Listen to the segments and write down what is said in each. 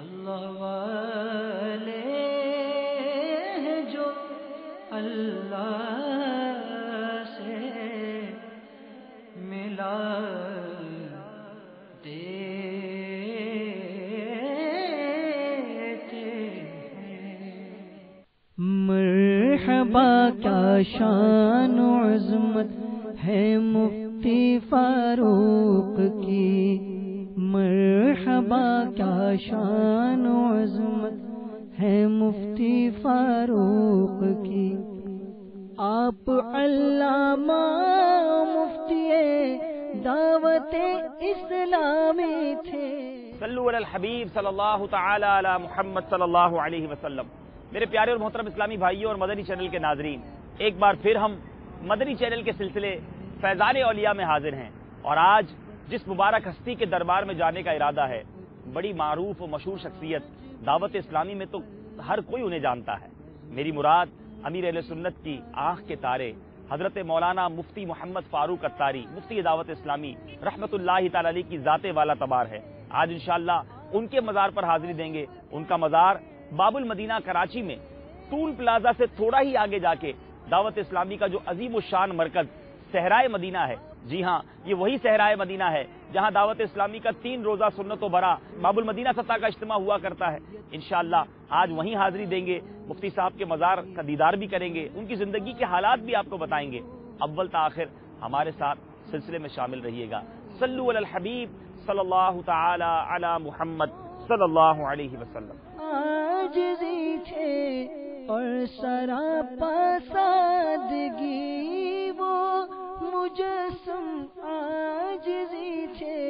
اللہ والے ہیں جو اللہ سے ملا مرحبا کیا شان و عظمت ہے مفتی فاروق کی، مرحبا کیا شان و عظمت ہے مفتی فاروق کی. آپ علامہ مفتی دعوت اسلامی تھے. صلو علی الحبیب صلی اللہ تعالی علی محمد صلی اللہ علیہ وسلم. میرے پیارے اور محترم اسلامی بھائیوں اور مدنی چینل کے ناظرین، ایک بار پھر ہم مدنی چینل کے سلسلے فیضان اولیاء میں حاضر ہیں، اور آج جس مبارک ہستی کے دربار میں جانے کا ارادہ ہے، بڑی معروف و مشہور شخصیت، دعوت اسلامی میں تو ہر کوئی انہیں جانتا ہے. میری مراد امیر اہل سنت کی آنکھ کے تارے حضرت مولانا مفتی محمد فاروق اتاری، مفتی دعوت اسلامی رحمت اللہ تعالی علیہ کی ذات والا تبار ہے. آج انشاءاللہ ان کے مزار پر حاضری دیں گے. ان کا مزار باب المدینہ کراچی میں ٹول پلازا سے تھوڑا ہی آگے جا کے دعوت اسلامی کا جو عظیم الشان مرکز صحرائے مدینہ ہے، جی ہاں یہ وہی صحرائے مدینہ ہے جہاں دعوت اسلامی کا 3 روزہ سنت و برا باب المدینہ سطح کا اجتماع ہوا کرتا ہے. انشاءاللہ آج وہیں حاضری دیں گے. مفتی صاحب کے مزار کا دیدار بھی کریں گے، ان کی زندگی کے حالات بھی آپ کو بتائیں گے. اول تا آخر ہمارے ساتھ سلسلے میں شامل رہیے گا. صلو علی الحبیب صلی اللہ تعالی علی محمد صلی اللہ علیہ وسلم. عاجزی تھے اور سراپا سادگی، وہ مجسم عاجزی تھے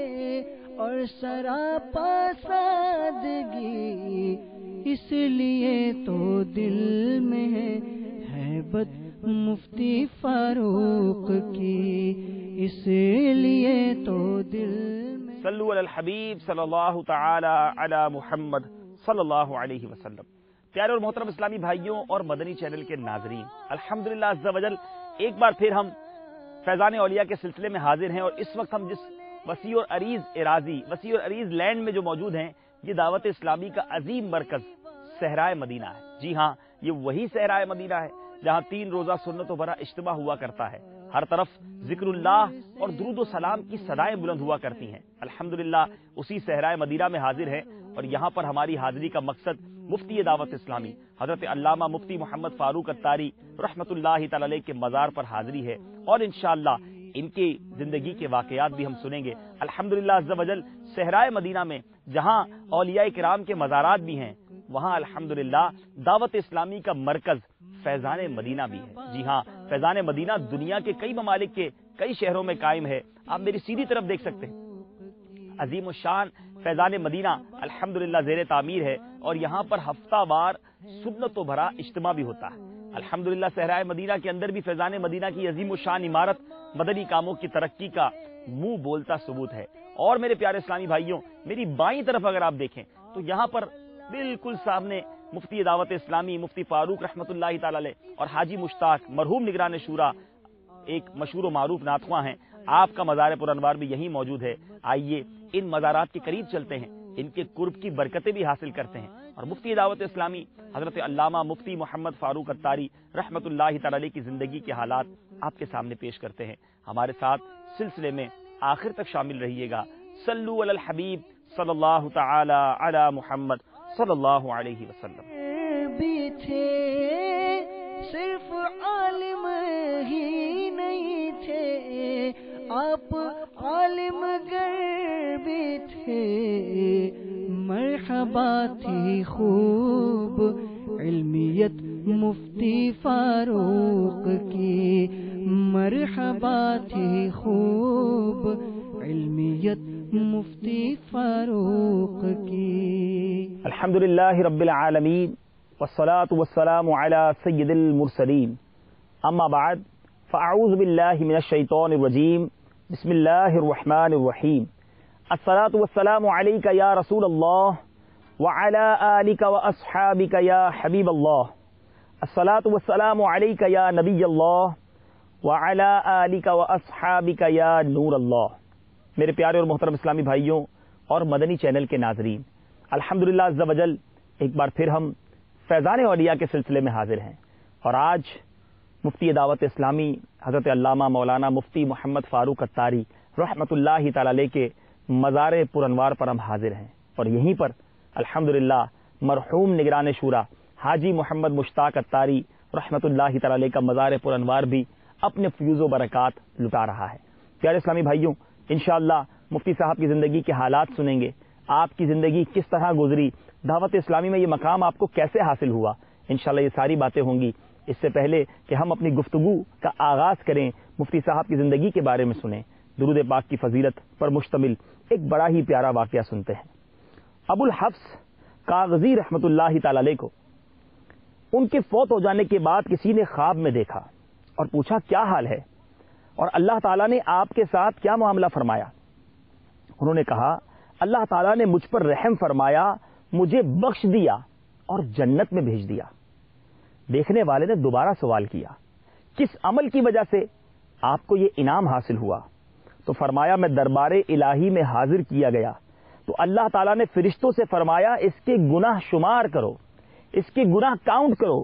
اور سراپا سادگی، اس لیے تو دل میں ہے ہیبت مفتی فاروق کی، اس لیے تو دل میں. صلو علی الحبیب صلی اللہ تعالی علی محمد صلی اللہ علیہ وسلم. پیارے اور محترم اسلامی بھائیوں اور مدنی چینل کے ناظرین، الحمدللہ عز و جل ایک بار پھر ہم فیضان اولیاء کے سلسلے میں حاضر ہیں، اور اس وقت ہم جس وسیع اور عریض اراضی، وسیع اور عریض لینڈ میں جو موجود ہیں، یہ دعوت اسلامی کا عظیم مرکز صحرائے مدینہ ہے. جی ہاں یہ وہی صحرائے مدینہ ہے جہاں 3 روزہ سنت و برا اجتماع ہوا کرتا ہے. ہر طرف ذکر اللہ اور درود و سلام کی صدائیں بلند ہوا کرتی ہیں. الحمدللہ اسی صحرائے مدینہ میں حاضر ہیں، اور یہاں پر ہماری حاضری کا مقصد مفتی دعوت اسلامی حضرت علامہ مفتی محمد فاروق اتاری رحمت اللہ تعالی علیہ کے مزار پر حاضری ہے، اور انشاءاللہ ان کی زندگی کے واقعات بھی ہم سنیں گے. الحمدللہ عز و جل صحرائے مدینہ میں جہاں اولیاء کرام کے مزارات بھی ہیں، وہاں الحمدللہ دعوت اسلامی کا مرکز فیضان مدینہ بھی ہے. جی ہاں فیضان مدینہ دنیا کے کئی ممالک کے کئی شہروں میں قائم ہے. آپ میری سیدھی طرف دیکھ سکتے ہیں. عظیم الشان فیضان مدینہ الحمدللہ زیر تعمیر ہے، اور یہاں پر ہفتہ وار سنت و بھرا اجتماع بھی ہوتا ہے. الحمدللہ صحرائے مدینہ کے اندر بھی فیضان مدینہ کی عظیم الشان عمارت مدنی کاموں کی ترقی کا منہ بولتا ثبوت ہے. اور میرے پیارے اسلامی بھائیوں، میری بائیں طرف اگر آپ دیکھیں تو یہاں پر بالکل سامنے مفتی دعوت اسلامی مفتی فاروق رحمت اللہ تعالی علیہ اور حاجی مشتاق مرحوم نگران شورا، ایک مشہور و معروف ناتخواں ہیں، آپ کا مزار پر انوار بھی یہیں موجود ہے. آئیے ان مزارات کے قریب چلتے ہیں، ان کے قرب کی برکتیں بھی حاصل کرتے ہیں، اور مفتی دعوت اسلامی حضرت علامہ مفتی محمد فاروق اتاری رحمت اللہ تعالی علیہ کی زندگی کے حالات آپ کے سامنے پیش کرتے ہیں. ہمارے ساتھ سلسلے میں آخر تک شامل رہیے گا. صلو علی الحبیب صلی اللہ تعالی علی محمد صلی اللہ علیہ وسلم. بھی تھے صرف عالم ہی نہیں تھے، آپ عالم گر بھی تھے. مرحبا تھی خوب علمیت مفتی فاروق کی، مرحبا تھی خوب علمیت مفتی فاروق کی. الحمدللہ رب العالمین والصلاة والسلام علی سید المرسلین. اما بعد فاعوذ باللہ من الشیطان الرجیم. بسم اللہ الرحمن الرحیم. الصلاة والسلام علیک یا رسول اللہ وعلی آلک واصحابک یا حبیب اللہ. الصلاة والسلام علیک یا نبی اللہ وعلی آلک واصحابک یا نور اللہ. میرے پیارے اور محترم اسلامی بھائیوں اور مدنی چینل کے ناظرین، الحمدللہ عز و جل ایک بار پھر ہم فیضان اولیاء کے سلسلے میں حاضر ہیں، اور آج مفتی دعوت اسلامی حضرت علامہ مولانا مفتی محمد فاروق اتاری رحمۃ اللہ تعالی علیہ کے مزار پر انوار پر ہم حاضر ہیں، اور یہیں پر الحمدللہ مرحوم نگران شورا حاجی محمد مشتاق اتاری رحمۃ اللہ تعالی علیہ کا مزار پر انوار بھی اپنے فیوز و برکات لٹا رہا ہے۔ پیارے اسلامی بھائیوں، انشاءاللہ مفتی صاحب کی زندگی کے حالات سنیں گے، آپ کی زندگی کس طرح گزری، دعوت اسلامی میں یہ مقام آپ کو کیسے حاصل ہوا، انشاءاللہ یہ ساری باتیں ہوں گی۔ اس سے پہلے کہ ہم اپنی گفتگو کا آغاز کریں، مفتی صاحب کی زندگی کے بارے میں سنیں، درود پاک کی فضیلت پر مشتمل ایک بڑا ہی پیارا واقعہ سنتے ہیں۔ ابو الحفص کاغذی رحمۃ اللہ تعالی علیہ کو ان کے فوت ہو جانے کے بعد کسی نے خواب میں دیکھا اور پوچھا کیا حال ہے، اور اللہ تعالیٰ نے آپ کے ساتھ کیا معاملہ فرمایا؟ انہوں نے کہا اللہ تعالیٰ نے مجھ پر رحم فرمایا، مجھے بخش دیا اور جنت میں بھیج دیا۔ دیکھنے والے نے دوبارہ سوال کیا کس عمل کی وجہ سے آپ کو یہ انعام حاصل ہوا؟ تو فرمایا میں دربار الہی میں حاضر کیا گیا تو اللہ تعالیٰ نے فرشتوں سے فرمایا اس کے گناہ شمار کرو، اس کے گناہ کاؤنٹ کرو۔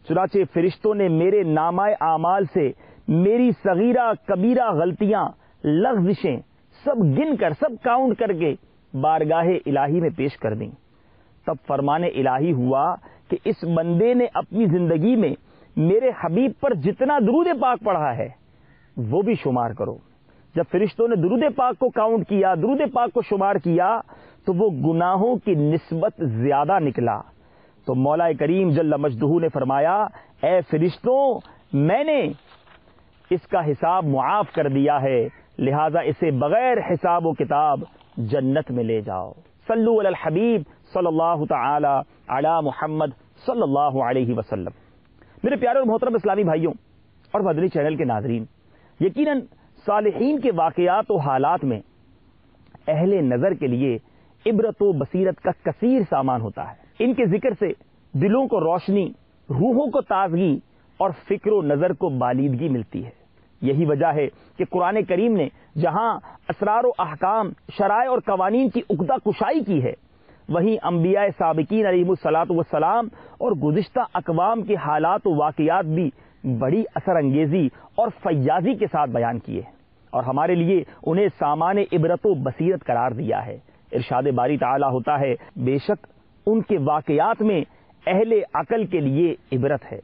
چنانچہ فرشتوں نے میرے نامہ اعمال سے میری صغیرہ کبیرہ غلطیاں لغزشیں سب گن کر، سب کاؤنٹ کر کے بارگاہ الہی میں پیش کر دیں۔ تب فرمان الہی ہوا کہ اس بندے نے اپنی زندگی میں میرے حبیب پر جتنا درود پاک پڑھا ہے وہ بھی شمار کرو۔ جب فرشتوں نے درود پاک کو کاؤنٹ کیا، درود پاک کو شمار کیا، تو وہ گناہوں کی نسبت زیادہ نکلا۔ تو مولا کریم جل مجدہ نے فرمایا اے فرشتوں، میں نے اس کا حساب معاف کر دیا ہے، لہذا اسے بغیر حساب و کتاب جنت میں لے جاؤ۔ صلو علی الحبیب صلی اللہ تعالی علی محمد صلی اللہ علیہ وسلم۔ میرے پیارے اور محترم اسلامی بھائیوں اور مدنی چینل کے ناظرین، یقیناً صالحین کے واقعات و حالات میں اہل نظر کے لیے عبرت و بصیرت کا کثیر سامان ہوتا ہے۔ ان کے ذکر سے دلوں کو روشنی، روحوں کو تازگی اور فکر و نظر کو بالیدگی ملتی ہے۔ یہی وجہ ہے کہ قرآن کریم نے جہاں اسرار و احکام، شرائع اور قوانین کی عقدہ کشائی کی ہے، وہیں انبیاء سابقین علیہم الصلاۃ والسلام اور گزشتہ اقوام کے حالات و واقعات بھی بڑی اثر انگیزی اور فیاضی کے ساتھ بیان کیے ہیں، اور ہمارے لیے انہیں سامان عبرت و بصیرت قرار دیا ہے۔ ارشاد باری تعالی ہوتا ہے بے شک ان کے واقعات میں اہل عقل کے لیے عبرت ہے۔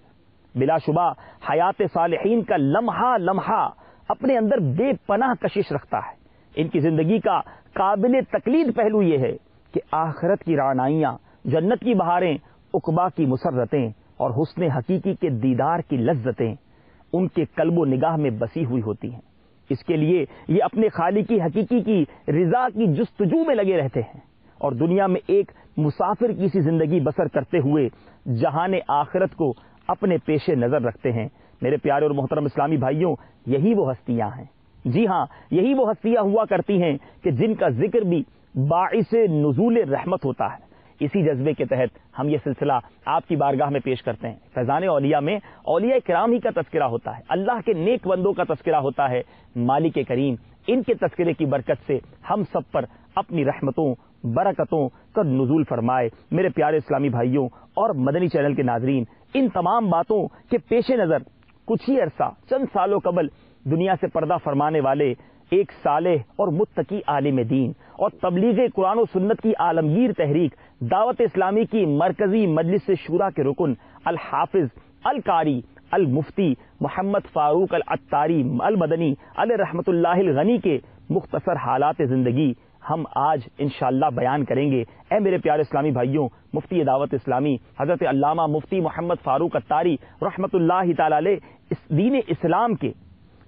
بلا شبہ حیات صالحین کا لمحہ لمحہ اپنے اندر بے پناہ کشش رکھتا ہے۔ ان کی زندگی کا قابل تقلید پہلو یہ ہے کہ آخرت کی رعنائیاں، جنت کی بہاریں، عقبا کی مسرتیں اور حسن حقیقی کے دیدار کی لذتیں ان کے قلب و نگاہ میں بسی ہوئی ہوتی ہیں۔ اس کے لیے یہ اپنے خالق حقیقی کی رضا کی جستجو میں لگے رہتے ہیں، اور دنیا میں ایک مسافر کی سی زندگی بسر کرتے ہوئے جہان آخرت کو اپنے پیش نظر رکھتے ہیں۔ میرے پیارے اور محترم اسلامی بھائیوں، یہی وہ ہستیاں ہیں، جی ہاں یہی وہ ہستیاں ہوا کرتی ہیں کہ جن کا ذکر بھی باعث نزول رحمت ہوتا ہے۔ اسی جذبے کے تحت ہم یہ سلسلہ آپ کی بارگاہ میں پیش کرتے ہیں۔ فیضان اولیاء میں اولیاء کرام ہی کا تذکرہ ہوتا ہے، اللہ کے نیک بندوں کا تذکرہ ہوتا ہے۔ مالک کریم ان کے تذکرے کی برکت سے ہم سب پر اپنی رحمتوں، برکتوں کا نزول فرمائے۔ میرے پیارے اسلامی بھائیوں اور مدنی چینل کے ناظرین، ان تمام باتوں کے پیش نظر کچھ ہی عرصہ، چند سالوں قبل دنیا سے پردہ فرمانے والے ایک صالح اور متقی عالم دین اور تبلیغ قرآن و سنت کی عالمگیر تحریک دعوت اسلامی کی مرکزی مجلس شورا کے رکن الحافظ القاری المفتی محمد فاروق الاتاری المدنی علیہ رحمۃ اللہ الغنی کے مختصر حالات زندگی ہم آج انشاءاللہ بیان کریں گے۔ اے میرے پیارے اسلامی بھائیوں، مفتی دعوت اسلامی حضرت علامہ مفتی محمد فاروق اتاری رحمۃ اللہ تعالی علیہ اس دین اسلام کے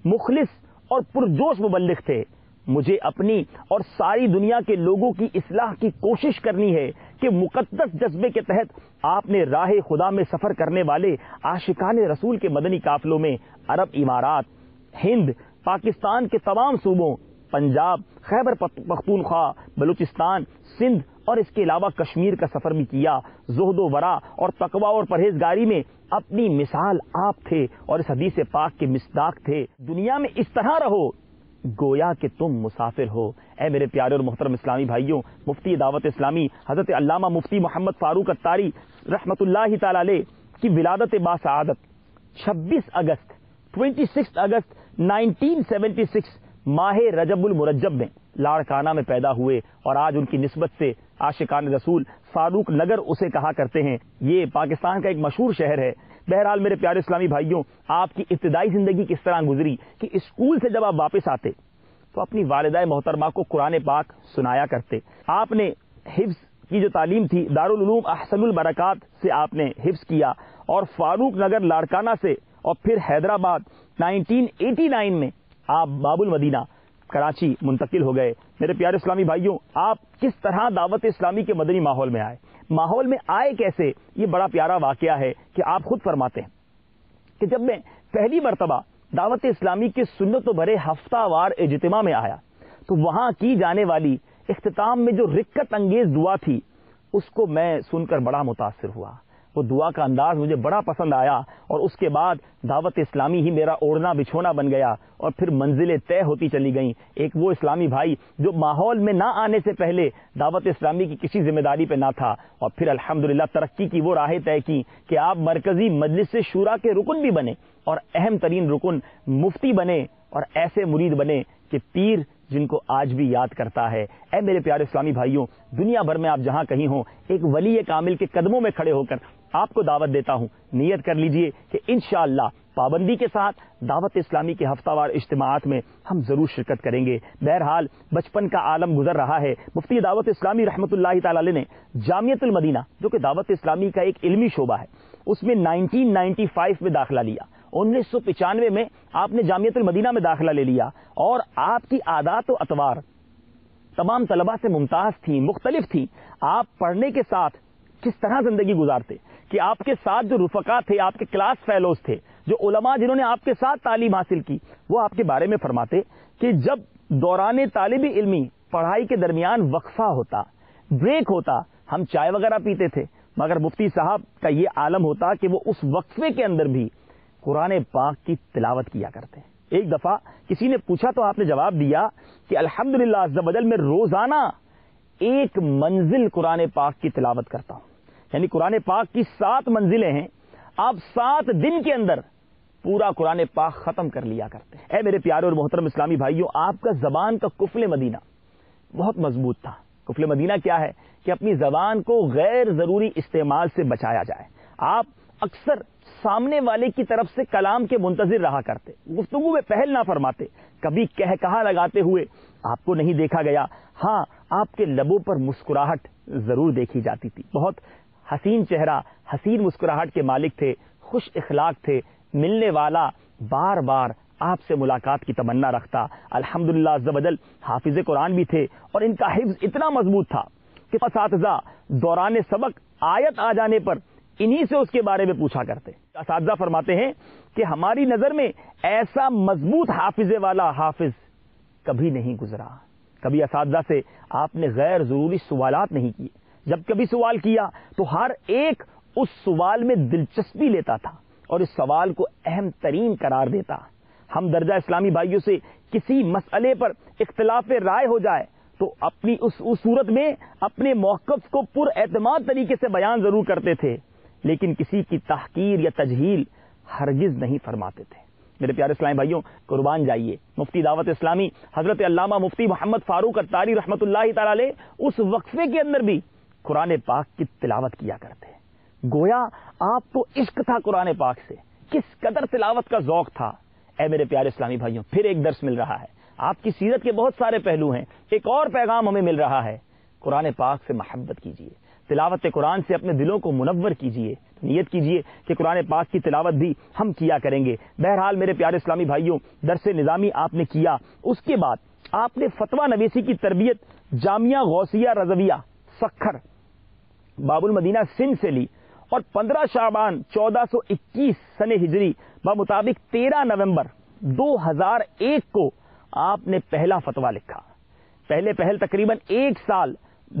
مخلص اور پرجوش مبلغ تھے۔ مجھے اپنی اور ساری دنیا کے لوگوں کی اصلاح کی کوشش کرنی ہے کہ مقدس جذبے کے تحت آپ نے راہ خدا میں سفر کرنے والے عاشقان رسول کے مدنی قافلوں میں عرب امارات، ہند، پاکستان کے تمام صوبوں، پنجاب، خیبر پختونخوا، بلوچستان، سندھ اور اس کے علاوہ کشمیر کا سفر بھی کیا۔ زہد و ورع اور تقوی اور پرہیزگاری میں اپنی مثال آپ تھے اور اس حدیث پاک کے مصداق تھے۔ دنیا میں اس طرح رہو گویا کہ تم مسافر ہو۔ اے میرے پیارے اور محترم اسلامی بھائیوں، مفتی دعوت اسلامی حضرت علامہ مفتی محمد فاروق اتاری رحمۃ اللہ تعالی علیہ کی ولادت باسعادت 26 اگست 1976 ماہ رجب المرجب میں لاڑکانہ میں پیدا ہوئے، اور آج ان کی نسبت سے عاشقان رسول فاروق نگر اسے کہا کرتے ہیں۔ یہ پاکستان کا ایک مشہور شہر ہے۔ بہرحال میرے پیارے اسلامی بھائیوں، آپ کی ابتدائی زندگی کس طرح گزری کہ اسکول سے جب آپ واپس آتے تو اپنی والدہ محترمہ کو قرآن پاک سنایا کرتے۔ آپ نے حفظ کی جو تعلیم تھی دارالعلوم احسن البرکات سے آپ نے حفظ کیا، اور فاروق نگر لاڑکانہ سے اور پھر حیدرآباد 1989 میں آپ باب المدینہ کراچی منتقل ہو گئے۔ میرے پیارے اسلامی بھائیوں، آپ کس طرح دعوت اسلامی کے مدنی ماحول میں آئے، ماحول میں آئے کیسے، یہ بڑا پیارا واقعہ ہے کہ آپ خود فرماتے ہیں کہ جب میں پہلی مرتبہ دعوت اسلامی کے سنت و بھرے ہفتہ وار اجتماع میں آیا تو وہاں کی جانے والی اختتام میں جو رکت انگیز دعا تھی اس کو میں سن کر بڑا متاثر ہوا۔ وہ دعا کا انداز مجھے بڑا پسند آیا، اور اس کے بعد دعوت اسلامی ہی میرا اوڑھنا بچھونا بن گیا، اور پھر منزلیں طے ہوتی چلی گئیں۔ ایک وہ اسلامی بھائی جو ماحول میں نہ آنے سے پہلے دعوت اسلامی کی کسی ذمہ داری پہ نہ تھا، اور پھر الحمدللہ ترقی کی وہ راہیں طے کی کہ آپ مرکزی مجلس شورا کے رکن بھی بنے، اور اہم ترین رکن مفتی بنے، اور ایسے مرید بنے کہ پیر جن کو آج بھی یاد کرتا ہے۔ اے میرے پیارے اسلامی بھائیوں، دنیا بھر میں آپ جہاں کہیں ہوں، ایک ولی کامل کے قدموں میں کھڑے ہو کر آپ کو دعوت دیتا ہوں، نیت کر لیجئے کہ انشاءاللہ پابندی کے ساتھ دعوت اسلامی کے ہفتہ وار اجتماعات میں ہم ضرور شرکت کریں گے۔ بہرحال بچپن کا عالم گزر رہا ہے۔ مفتی دعوت اسلامی رحمۃ اللہ تعالی علیہ نے جامعۃ المدینہ، جو کہ دعوت اسلامی کا ایک علمی شعبہ ہے، اس میں 1995 میں داخلہ لیا۔ 1995 میں آپ نے جامعۃ المدینہ میں داخلہ لے لیا، اور آپ کی عادات و اطوار تمام طلباء سے ممتاز تھیں، مختلف تھیں۔ آپ پڑھنے کے ساتھ کس طرح زندگی گزارتے کہ آپ کے ساتھ جو رفقا تھے، آپ کے کلاس فیلوز تھے، جو علماء جنہوں نے آپ کے ساتھ تعلیم حاصل کی، وہ آپ کے بارے میں فرماتے کہ جب دوران طالب علمی پڑھائی کے درمیان وقفہ ہوتا، بریک ہوتا، ہم چائے وغیرہ پیتے تھے، مگر مفتی صاحب کا یہ عالم ہوتا کہ وہ اس وقفے کے اندر بھی قرآن پاک کی تلاوت کیا کرتے۔ ایک دفعہ کسی نے پوچھا تو آپ نے جواب دیا کہ الحمدللہ عز و جل میں روزانہ ایک منزل قرآن پاک کی تلاوت کرتا ہوں، یعنی قرآن پاک کی 7 منزلیں ہیں، آپ 7 دن کے اندر پورا قرآن پاک ختم کر لیا کرتے ہیں۔ اے میرے پیارے اور محترم اسلامی بھائیوں، آپ کا زبان کا قفل مدینہ بہت مضبوط تھا۔ قفل مدینہ کیا ہے کہ اپنی زبان کو غیر ضروری استعمال سے بچایا جائے۔ آپ اکثر سامنے والے کی طرف سے کلام کے منتظر رہا کرتے، گفتگو میں پہل نہ فرماتے، کبھی کہا لگاتے ہوئے آپ کو نہیں دیکھا گیا۔ ہاں، آپ کے لبوں پر مسکراہٹ ضرور دیکھی جاتی تھی۔ بہت حسین چہرہ، حسین مسکراہٹ کے مالک تھے، خوش اخلاق تھے، ملنے والا بار بار آپ سے ملاقات کی تمنا رکھتا۔ الحمدللہ عز و جل حافظ قرآن بھی تھے، اور ان کا حفظ اتنا مضبوط تھا کہ اساتذہ دوران سبق آیت آ جانے پر انہی سے اس کے بارے میں پوچھا کرتے۔ اساتذہ فرماتے ہیں کہ ہماری نظر میں ایسا مضبوط حافظے والا حافظ کبھی نہیں گزرا۔ کبھی اساتذہ سے آپ نے غیر ضروری سوالات نہیں کیے، جب کبھی سوال کیا تو ہر ایک اس سوال میں دلچسپی لیتا تھا اور اس سوال کو اہم ترین قرار دیتا۔ ہم درجہ اسلامی بھائیوں سے کسی مسئلے پر اختلاف رائے ہو جائے تو اپنی اس صورت میں اپنے موقف کو پر اعتماد طریقے سے بیان ضرور کرتے تھے، لیکن کسی کی تحقیر یا تجہیل ہرگز نہیں فرماتے تھے۔ میرے پیارے اسلامی بھائیوں، قربان جائیے، مفتی دعوت اسلامی حضرت علامہ مفتی محمد فاروق اتاری رحمۃ اللہ تعالی علیہ اس وقفے کے اندر بھی قرآن پاک کی تلاوت کیا کرتے۔ گویا آپ کو عشق تھا قرآن پاک سے، کس قدر تلاوت کا ذوق تھا۔ اے میرے پیارے اسلامی بھائیوں، پھر ایک درس مل رہا ہے۔ آپ کی سیرت کے بہت سارے پہلو ہیں، ایک اور پیغام ہمیں مل رہا ہے۔ قرآن پاک سے محبت کیجیے، تلاوت قرآن سے اپنے دلوں کو منور کیجیے، نیت کیجیے کہ قرآن پاک کی تلاوت بھی ہم کیا کریں گے۔ بہرحال میرے پیارے اسلامی بھائیوں، درس نظامی آپ نے کیا، اس کے بعد آپ نے فتویٰ نویسی کی تربیت جامعہ غوثیہ رضویہ سکھر باب المدینہ سندھ سے لی، اور 15 شعبان 1421 سن ہجری بمطابق 13 نومبر 2001 کو آپ نے پہلا فتویٰ لکھا۔ پہل تقریباً 1 سال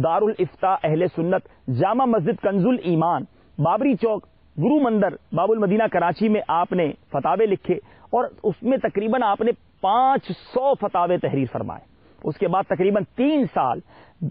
دارالافتاء اہل سنت جامع مسجد کنز الایمان بابری چوک گرو مندر باب المدینہ کراچی میں آپ نے فتاوے لکھے، اور اس میں تقریباً آپ نے 500 فتاوے تحریر فرمائے. اس کے بعد تقریباً 3 سال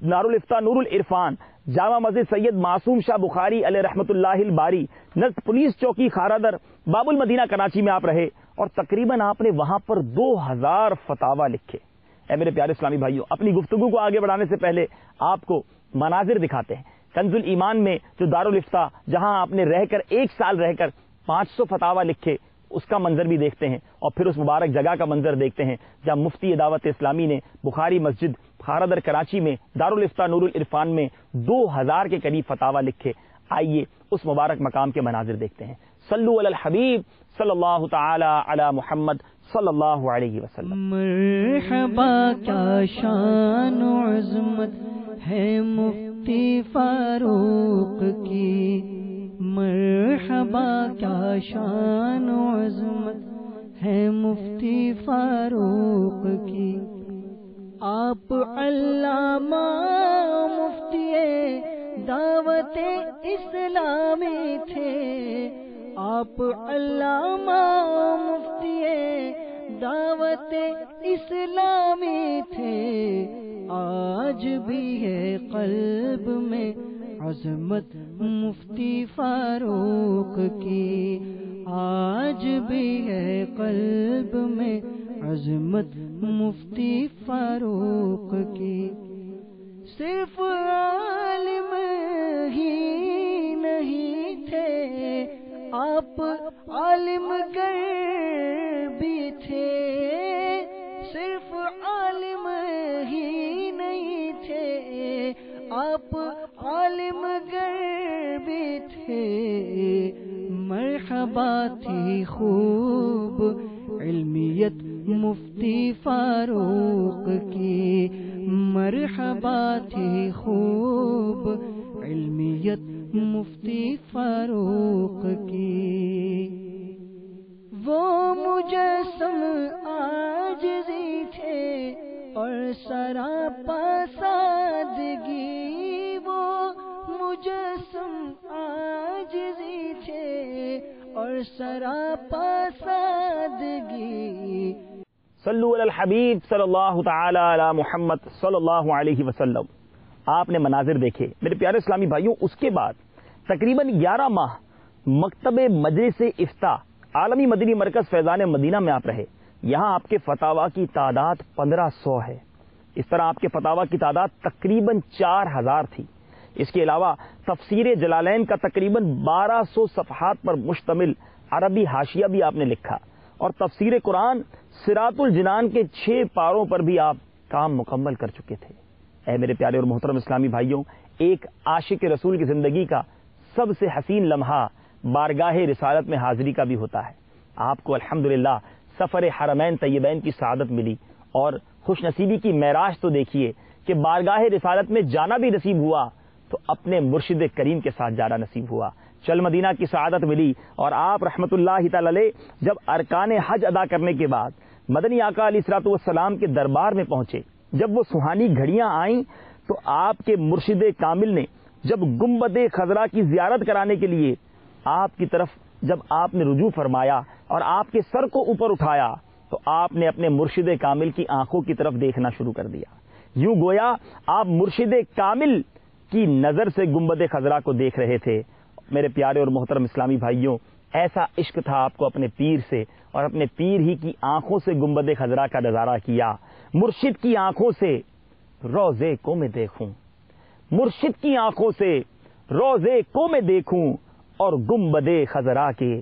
دارالفتاء نور العرفان جامع مسجد سید معصوم شاہ بخاری علیہ رحمۃ اللہ الباری نزد پولیس چوکی خارادر باب المدینہ کراچی میں آپ رہے اور تقریباً آپ نے وہاں پر 2000 فتاوا لکھے. اے میرے پیارے اسلامی بھائیوں، اپنی گفتگو کو آگے بڑھانے سے پہلے آپ کو مناظر دکھاتے ہیں. کنز الایمان میں جو دارالفتاء جہاں آپ نے رہ کر 1 سال رہ کر 500 فتاوا لکھے، اس کا منظر بھی دیکھتے ہیں اور پھر اس مبارک جگہ کا منظر دیکھتے ہیں جہاں مفتی دعوت اسلامی نے بخاری مسجد خارادر کراچی میں دارالفتاء نور العرفان میں 2000 کے قریب فتاوا لکھے. آئیے اس مبارک مقام کے مناظر دیکھتے ہیں. صلو علی الحبیب صلی اللہ تعالی علی محمد صلی اللہ علیہ وسلم. مرحبا کیا شان و عظمت ہے مفتی فاروق کی، مرحبا کیا شان و عظمت ہے مفتی فاروق کی. آپ علامہ مفتی دعوت اسلامی تھے، آپ علامہ مفتی دعوت اسلامی تھے. آج بھی ہے قلب میں عظمت مفتی فاروق کی، آج بھی ہے قلب میں عظمت مفتی فاروق کی. صرف عالم ہی نہیں تھے، آپ عالم گر بھی تھے. صرف عالم ہی نہیں تھے، آپ عالم گر بھی تھے. مرحبا تھی خوب علمیت مفتی فاروق کی، مرحبا تھی خوب علمیت مفتی فاروق کی. وہ مجسم عاجزی تھے اور سراپا سادگی، وہ مجسم عاجزی تھے اور سراپا سادگی. صلو علی الحبیب صلی اللہ تعالی علی محمد صلی اللہ علیہ وسلم. آپ نے مناظر دیکھے میرے پیارے اسلامی بھائیوں. اس کے بعد تقریباً 11 ماہ مکتب مجلس افتاء عالمی مدنی مرکز فیضان مدینہ میں آپ رہے. یہاں آپ کے فتاوا کی تعداد 1500 ہے. اس طرح آپ کے فتاوا کی تعداد تقریباً 4000 تھی. اس کے علاوہ تفسیر جلالین کا تقریباً 1200 صفحات پر مشتمل عربی حاشیہ بھی آپ نے لکھا اور تفسیر قرآن صراط الجنان کے 6 پاروں پر بھی آپ کام مکمل کر چکے تھے. اے میرے پیارے اور محترم اسلامی بھائیوں، ایک عاشق رسول کی زندگی کا سب سے حسین لمحہ بارگاہ رسالت میں حاضری کا بھی ہوتا ہے. آپ کو الحمدللہ سفر حرمین طیبین کی سعادت ملی اور خوش نصیبی کی معراج تو دیکھیے کہ بارگاہ رسالت میں جانا بھی نصیب ہوا تو اپنے مرشد کریم کے ساتھ جانا نصیب ہوا. چل مدینہ کی سعادت ملی اور آپ رحمت اللہ تعالی علیہ جب ارکان حج ادا کرنے کے بعد مدنی آقا علیہ الصلوۃ والسلام کے دربار میں پہنچے، جب وہ سہانی گھڑیاں آئیں تو آپ کے مرشد کامل نے جب گنبد خضرا کی زیارت کرانے کے لیے آپ کی طرف جب آپ نے رجوع فرمایا اور آپ کے سر کو اوپر اٹھایا تو آپ نے اپنے مرشد کامل کی آنکھوں کی طرف دیکھنا شروع کر دیا. یوں گویا آپ مرشد کامل کی نظر سے گنبد خضرا کو دیکھ رہے تھے. میرے پیارے اور محترم اسلامی بھائیوں، ایسا عشق تھا آپ کو اپنے پیر سے اور اپنے پیر ہی کی آنکھوں سے گنبد خضرا کا نظارہ کیا. مرشد کی آنکھوں سے روزے کو میں دیکھوں، مرشد کی آنکھوں سے روزے کو میں دیکھوں اور گنبد خضرا کے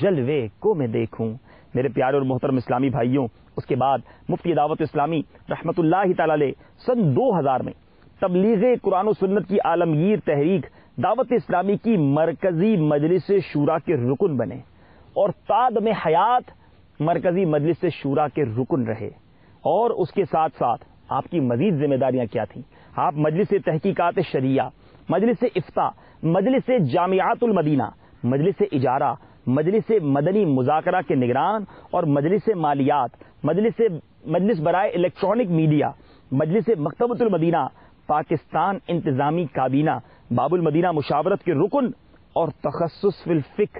جلوے کو میں دیکھوں. میرے پیارے اور محترم اسلامی بھائیوں، اس کے بعد مفتی دعوت اسلامی رحمت اللہ تعالی علیہ سن 2000 میں تبلیغ قرآن و سنت کی عالمگیر تحریک دعوت اسلامی کی مرکزی مجلس شورا کے رکن بنے اور تعداد میں حیات مرکزی مجلس شورا کے رکن رہے. اور اس کے ساتھ ساتھ آپ کی مزید ذمہ داریاں کیا تھیں؟ آپ مجلس تحقیقات شریعہ، مجلس افتاء، مجلس جامعات المدینہ، مجلس اجارہ، مجلس مدنی مذاکرہ کے نگران اور مجلس مالیات، مجلس برائے الیکٹرانک میڈیا، مجلس مکتبۃ المدینہ، پاکستان انتظامی کابینہ، باب المدینہ مشاورت کے رکن اور تخصص فی الفقہ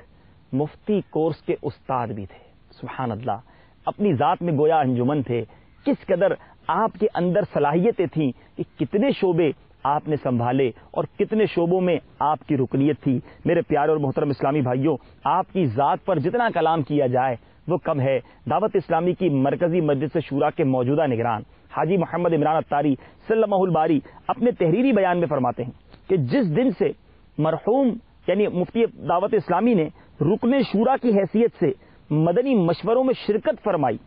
مفتی کورس کے استاد بھی تھے. سبحان اللہ. اپنی ذات میں گویا انجمن تھے، کس قدر آپ کے اندر صلاحیتیں تھیں کہ کتنے شعبے آپ نے سنبھالے اور کتنے شعبوں میں آپ کی رکنیت تھی۔ میرے پیارے اور محترم اسلامی بھائیوں، آپ کی ذات پر جتنا کلام کیا جائے وہ کم ہے۔ دعوت اسلامی کی مرکزی مجلس شورا کے موجودہ نگران حاجی محمد عمران اتاری سلمہ الباری اپنے تحریری بیان میں فرماتے ہیں کہ جس دن سے مرحوم یعنی مفتی دعوت اسلامی نے رکن شورا کی حیثیت سے مدنی مشوروں میں شرکت فرمائی،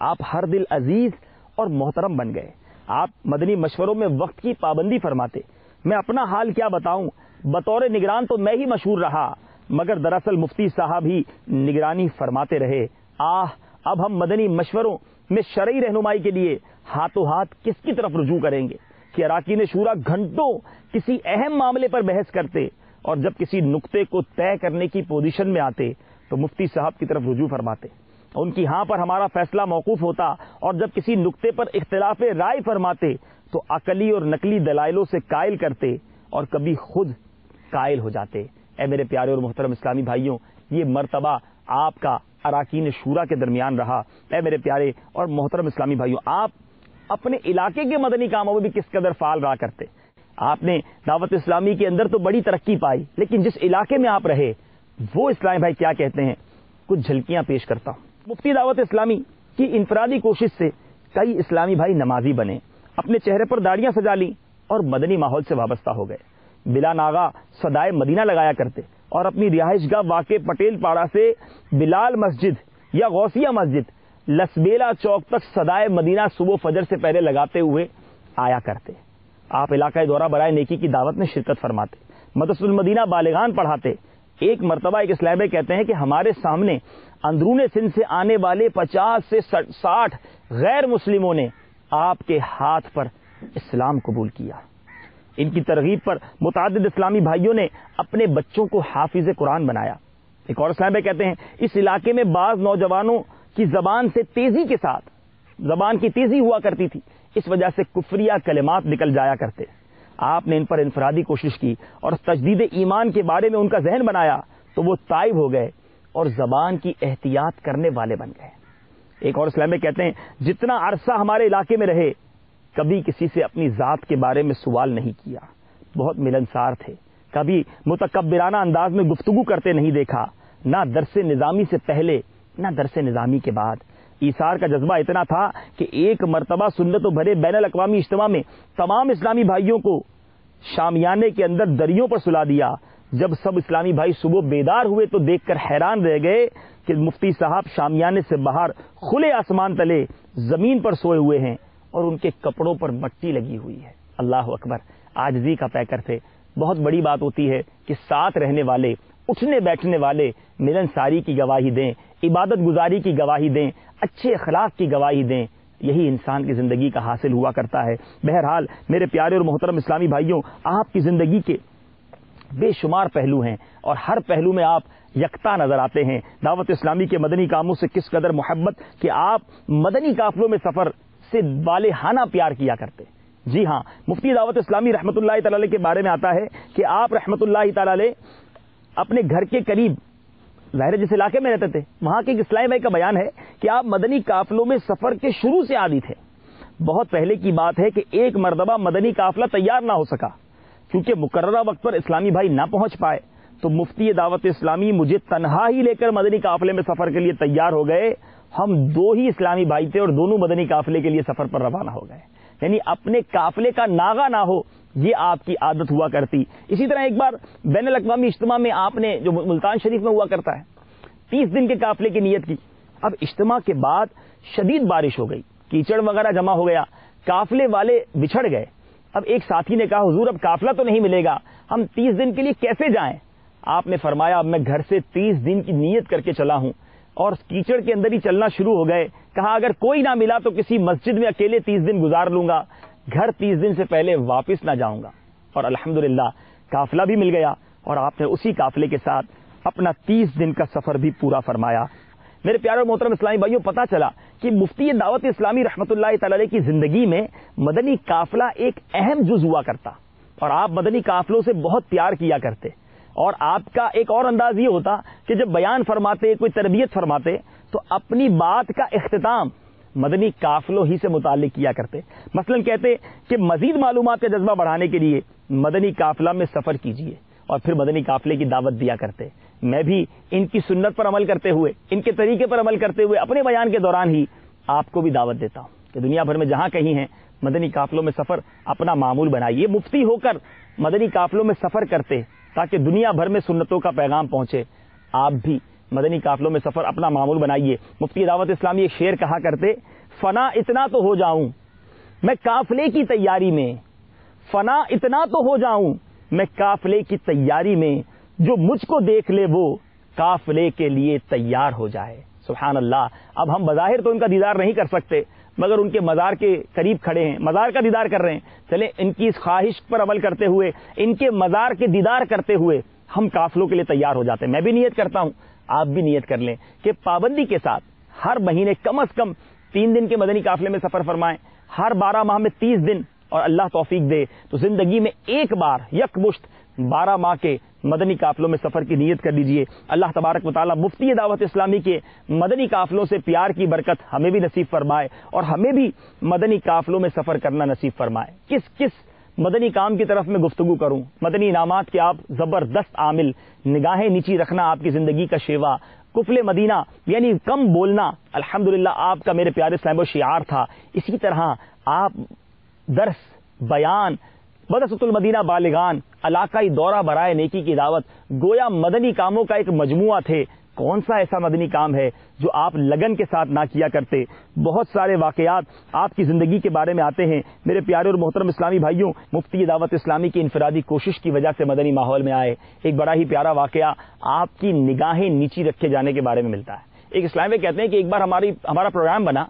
آپ ہر دل عزیز اور محترم بن گئے۔ آپ مدنی مشوروں میں وقت کی پابندی فرماتے۔ میں اپنا حال کیا بتاؤں، بطور نگران تو میں ہی مشہور رہا، مگر دراصل مفتی صاحب ہی نگرانی فرماتے رہے۔ اب ہم مدنی مشوروں میں شرعی رہنمائی کے لیے ہاتھوں ہاتھ کس کی طرف رجوع کریں گے کہ اراکین شورا گھنٹوں کسی اہم معاملے پر بحث کرتے اور جب کسی نقطے کو طے کرنے کی پوزیشن میں آتے تو مفتی صاحب کی طرف رجوع فرماتے، ان کی ہاں پر ہمارا فیصلہ موقوف ہوتا، اور جب کسی نقطے پر اختلاف رائے فرماتے تو عقلی اور نقلی دلائلوں سے قائل کرتے اور کبھی خود قائل ہو جاتے۔ اے میرے پیارے اور محترم اسلامی بھائیوں، یہ مرتبہ آپ کا اراکین شورا کے درمیان رہا۔ اے میرے پیارے اور محترم اسلامی بھائیوں، آپ اپنے علاقے کے مدنی کاموں میں بھی کس قدر فعال رہا کرتے۔ آپ نے دعوت اسلامی کے اندر تو بڑی ترقی پائی، لیکن جس علاقے میں آپ رہے وہ اسلامی بھائی کیا کہتے ہیں، کچھ جھلکیاں پیش کرتا ہوں۔ مفتی دعوت اسلامی کی انفرادی کوشش سے کئی اسلامی بھائی نمازی بنے، اپنے چہرے پر داڑیاں سجا لیں اور مدنی ماحول سے وابستہ ہو گئے۔ بلا ناغہ صدائے مدینہ لگایا کرتے اور اپنی رہائش گاہ واقع پٹیل پاڑا سے بلال مسجد یا غوثیہ مسجد لسبیلا چوک تک صدائے مدینہ صبح فجر سے پہلے لگاتے ہوئے آیا کرتے۔ آپ علاقہ دورہ برائے نیکی کی دعوت میں شرکت فرماتے، مدرسۃ المدینہ بالغان پڑھاتے۔ ایک مرتبہ ایک اسلامی بھائی کہتے ہیں کہ ہمارے سامنے اندرون سندھ سے آنے والے 50 سے 60 غیر مسلموں نے آپ کے ہاتھ پر اسلام قبول کیا۔ ان کی ترغیب پر متعدد اسلامی بھائیوں نے اپنے بچوں کو حافظ قرآن بنایا۔ ایک اور اسلامی بھائی کہتے ہیں اس علاقے میں بعض نوجوانوں کی زبان سے تیزی کے ساتھ زبان کی تیزی ہوا کرتی تھی، اس وجہ سے کفریہ کلمات نکل جایا کرتے۔ آپ نے ان پر انفرادی کوشش کی اور تجدید ایمان کے بارے میں ان کا ذہن بنایا تو وہ تائب ہو گئے اور زبان کی احتیاط کرنے والے بن گئے۔ ایک اور اسلام میں کہتے ہیں جتنا عرصہ ہمارے علاقے میں رہے کبھی کسی سے اپنی ذات کے بارے میں سوال نہیں کیا، بہت ملنسار تھے، کبھی متکبرانہ انداز میں گفتگو کرتے نہیں دیکھا، نہ درس نظامی سے پہلے نہ درس نظامی کے بعد۔ ایثار کا جذبہ اتنا تھا کہ ایک مرتبہ سنت و بھرے بین الاقوامی اجتماع میں تمام اسلامی بھائیوں کو شامیانے کے اندر دریوں پر سلا دیا۔ جب سب اسلامی بھائی صبح بیدار ہوئے تو دیکھ کر حیران رہ گئے کہ مفتی صاحب شامیانے سے باہر کھلے آسمان تلے زمین پر سوئے ہوئے ہیں اور ان کے کپڑوں پر مٹی لگی ہوئی ہے۔ اللہ اکبر، عاجزی کا پیکر تھے۔ بہت بڑی بات ہوتی ہے کہ ساتھ رہنے والے، اٹھنے بیٹھنے والے ملنساری کی گواہی دیں، عبادت گزاری کی گواہی دیں، اچھے اخلاق کی گواہی دیں، یہی انسان کی زندگی کا حاصل ہوا کرتا ہے۔ بہرحال میرے پیارے اور محترم اسلامی بھائیوں، آپ کی زندگی کے بے شمار پہلو ہیں اور ہر پہلو میں آپ یکتا نظر آتے ہیں۔ دعوت اسلامی کے مدنی کاموں سے کس قدر محبت کہ آپ مدنی قافلوں میں سفر سے والہانہ پیار کیا کرتے۔ جی ہاں، مفتی دعوت اسلامی رحمۃ اللہ تعالی علیہ کے بارے میں آتا ہے کہ آپ رحمۃ اللہ تعالی علیہ اپنے گھر کے قریب، ظاہر جس علاقے میں رہتے تھے وہاں کے ایک اسلامی بھائی کا بیان ہے کہ آپ مدنی قافلوں میں سفر کے شروع سے عادی تھے۔ بہت پہلے کی بات ہے کہ ایک مرتبہ مدنی قافلہ تیار نہ ہو سکا کیونکہ مقررہ وقت پر اسلامی بھائی نہ پہنچ پائے، تو مفتی دعوت اسلامی مجھے تنہا ہی لے کر مدنی قافلے میں سفر کے لیے تیار ہو گئے۔ ہم دو ہی اسلامی بھائی تھے اور دونوں مدنی قافلے کے لیے سفر پر روانہ ہو گئے، یعنی اپنے قافلے کا ناغہ نہ ہو، یہ آپ کی عادت ہوا کرتی۔ اسی طرح ایک بار بین الاقوامی اجتماع میں آپ نے، جو ملتان شریف میں ہوا کرتا ہے، 30 دن کے قافلے کی نیت کی۔ اب اجتماع کے بعد شدید بارش ہو گئی، کیچڑ وغیرہ جمع ہو گیا، قافلے والے بچھڑ گئے۔ اب ایک ساتھی نے کہا حضور اب قافلہ تو نہیں ملے گا، ہم 30 دن کے لیے کیسے جائیں؟ آپ نے فرمایا اب میں گھر سے 30 دن کی نیت کر کے چلا ہوں اور کیچڑ کے اندر ہی چلنا شروع ہو گئے۔ کہا اگر کوئی نہ ملا تو کسی مسجد میں اکیلے 30 دن گزار لوں گا، گھر 30 دن سے پہلے واپس نہ جاؤں گا۔ اور الحمدللہ قافلہ بھی مل گیا اور آپ نے اسی قافلے کے ساتھ اپنا 30 دن کا سفر بھی پورا فرمایا۔ میرے پیارے اور محترم اسلامی بھائیوں، پتہ چلا کہ مفتی دعوت اسلامی رحمۃ اللہ تعالی علیہ کی زندگی میں مدنی قافلہ ایک اہم جز ہوا کرتا اور آپ مدنی قافلوں سے بہت پیار کیا کرتے۔ اور آپ کا ایک اور انداز یہ ہوتا کہ جب بیان فرماتے، کوئی تربیت فرماتے تو اپنی بات کا اختتام مدنی قافلوں ہی سے متعلق کیا کرتے. مثلا کہتے کہ مزید معلومات کا جذبہ بڑھانے کے لیے مدنی قافلہ میں سفر کیجیے، اور پھر مدنی قافلے کی دعوت دیا کرتے. میں بھی ان کی سنت پر عمل کرتے ہوئے، ان کے طریقے پر عمل کرتے ہوئے اپنے بیان کے دوران ہی آپ کو بھی دعوت دیتا ہوں کہ دنیا بھر میں جہاں کہیں ہیں مدنی قافلوں میں سفر اپنا معمول بنائیے. مفتی ہو کر مدنی قافلوں میں سفر کرتے تاکہ دنیا بھر میں سنتوں کا پیغام پہنچے. آپ بھی مدنی قافلوں میں سفر اپنا معمول بنائیے. مفتی دعوت اسلامی ایک شعر کہا کرتے، فنا اتنا تو ہو جاؤں میں قافلے کی تیاری میں، فنا اتنا تو ہو جاؤں میں قافلے کی تیاری میں، جو مجھ کو دیکھ لے وہ قافلے کے لیے تیار ہو جائے. سبحان اللہ. اب ہم بظاہر تو ان کا دیدار نہیں کر سکتے، مگر ان کے مزار کے قریب کھڑے ہیں، مزار کا دیدار کر رہے ہیں. چلیں ان کی اس خواہش پر عمل کرتے ہوئے، ان کے مزار کے دیدار کرتے ہوئے ہم قافلوں کے لیے تیار ہو جاتے ہیں. میں بھی نیت کرتا ہوں، آپ بھی نیت کر لیں کہ پابندی کے ساتھ ہر مہینے کم از کم 3 دن کے مدنی قافلے میں سفر فرمائیں. ہر 12 ماہ میں 30 دن، اور اللہ توفیق دے تو زندگی میں ایک بار یکمشت 12 ماہ کے مدنی قافلوں میں سفر کی نیت کر لیجئے. اللہ تبارک و تعالی مفتی دعوت اسلامی کے مدنی قافلوں سے پیار کی برکت ہمیں بھی نصیب فرمائے، اور ہمیں بھی مدنی قافلوں میں سفر کرنا نصیب فرمائے. کس مدنی کام کی طرف میں گفتگو کروں؟ مدنی انعامات کے آپ زبردست عامل، نگاہیں نیچی رکھنا آپ کی زندگی کا شیوا، کفل مدینہ یعنی کم بولنا الحمدللہ آپ کا میرے پیارے صاحب و شعار تھا. اسی طرح آپ درس، بیان، مدرسۃ المدینہ بالغان، علاقائی دورہ برائے نیکی کی دعوت، گویا مدنی کاموں کا ایک مجموعہ تھے. کون سا ایسا مدنی کام ہے جو آپ لگن کے ساتھ نہ کیا کرتے؟ بہت سارے واقعات آپ کی زندگی کے بارے میں آتے ہیں. میرے پیارے اور محترم اسلامی بھائیوں، مفتی دعوت اسلامی کی انفرادی کوشش کی وجہ سے مدنی ماحول میں آئے. ایک بڑا ہی پیارا واقعہ آپ کی نگاہیں نیچی رکھے جانے کے بارے میں ملتا ہے. ایک اسلام میں کہتے ہیں کہ ایک بار ہمارا پروگرام بنا،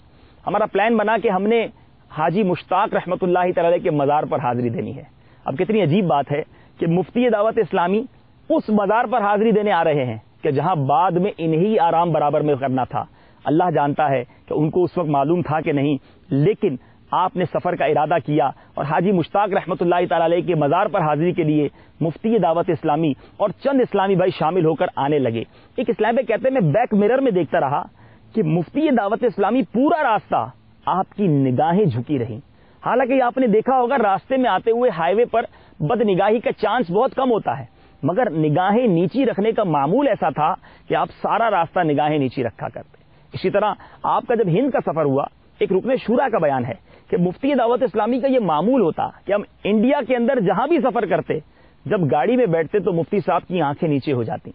ہمارا پلان بنا کہ ہم نے حاجی مشتاق رحمۃ اللہ تعالی کے مزار پر حاضری دینی ہے. اب کتنی عجیب بات ہے کہ مفتی دعوت اسلامی اس مزار پر حاضری دینے آ رہے ہیں کہ جہاں بعد میں انہی آرام برابر میں کرنا تھا. اللہ جانتا ہے کہ ان کو اس وقت معلوم تھا کہ نہیں، لیکن آپ نے سفر کا ارادہ کیا اور حاجی مشتاق رحمۃ اللہ تعالی علیہ کے مزار پر حاضری کے لیے مفتی دعوت اسلامی اور چند اسلامی بھائی شامل ہو کر آنے لگے. ایک اسلام میں کہتے ہیں میں بیک مرر میں دیکھتا رہا کہ مفتی دعوت اسلامی پورا راستہ آپ کی نگاہیں جھکی رہیں. حالانکہ آپ نے دیکھا ہوگا راستے میں آتے ہوئے ہائی وے پر بد نگاہی کا چانس بہت کم ہوتا ہے، مگر نگاہیں نیچی رکھنے کا معمول ایسا تھا کہ آپ سارا راستہ نگاہیں نیچی رکھا کرتے. اسی طرح آپ کا جب ہند کا سفر ہوا، ایک رکن شورا کا بیان ہے کہ مفتی دعوت اسلامی کا یہ معمول ہوتا کہ ہم انڈیا کے اندر جہاں بھی سفر کرتے، جب گاڑی میں بیٹھتے تو مفتی صاحب کی آنکھیں نیچے ہو جاتی،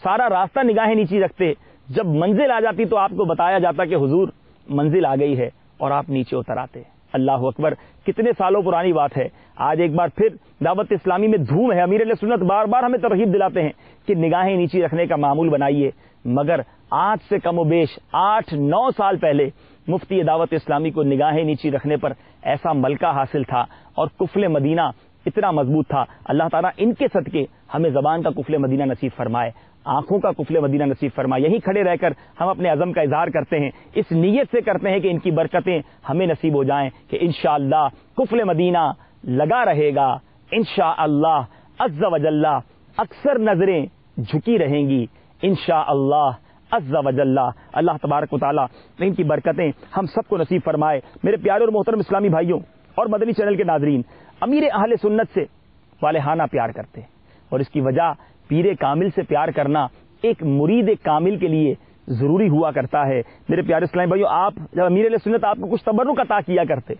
سارا راستہ نگاہیں نیچی رکھتے. جب منزل آ جاتی تو آپ کو بتایا جاتا کہ حضور منزل آ گئی ہے، اور آپ نیچے اتر آتے. اللہ اکبر، کتنے سالوں پرانی بات ہے. آج ایک بار پھر دعوت اسلامی میں دھوم ہے. امیر علیہ سنت بار بار ہمیں ترغیب دلاتے ہیں کہ نگاہیں نیچی رکھنے کا معمول بنائیے. مگر آج سے کم و بیش 8-9 سال پہلے مفتی دعوت اسلامی کو نگاہیں نیچی رکھنے پر ایسا ملکہ حاصل تھا اور کفل مدینہ اتنا مضبوط تھا. اللہ تعالیٰ ان کے صدقے ہمیں زبان کا کفل مدینہ نصیب فرمائے، آنکھوں کا کفل مدینہ نصیب فرمائے. یہیں کھڑے رہ کر ہم اپنے عزم کا اظہار کرتے ہیں، اس نیت سے کرتے ہیں کہ ان کی برکتیں ہمیں نصیب ہو جائیں کہ انشاءاللہ کفل مدینہ لگا رہے گا. انشاءاللہ عز و جل اکثر نظریں جھکی رہیں گی. انشاءاللہ عز و جل. اللہ تبارک و تعالیٰ ان کی برکتیں ہم سب کو نصیب فرمائے. میرے پیارے اور محترم اسلامی بھائیوں اور مدنی چینل کے ناظرین، امیر اہل سنت سے والہانہ پیار کرتے ہیں، اور اس کی وجہ پیر کامل سے پیار کرنا ایک مرید کامل کے لیے ضروری ہوا کرتا ہے. میرے پیارے اسلامی بھائیوں، آپ جب امیر علیہ سنت آپ کو کچھ تبرک عطا کیا کرتے،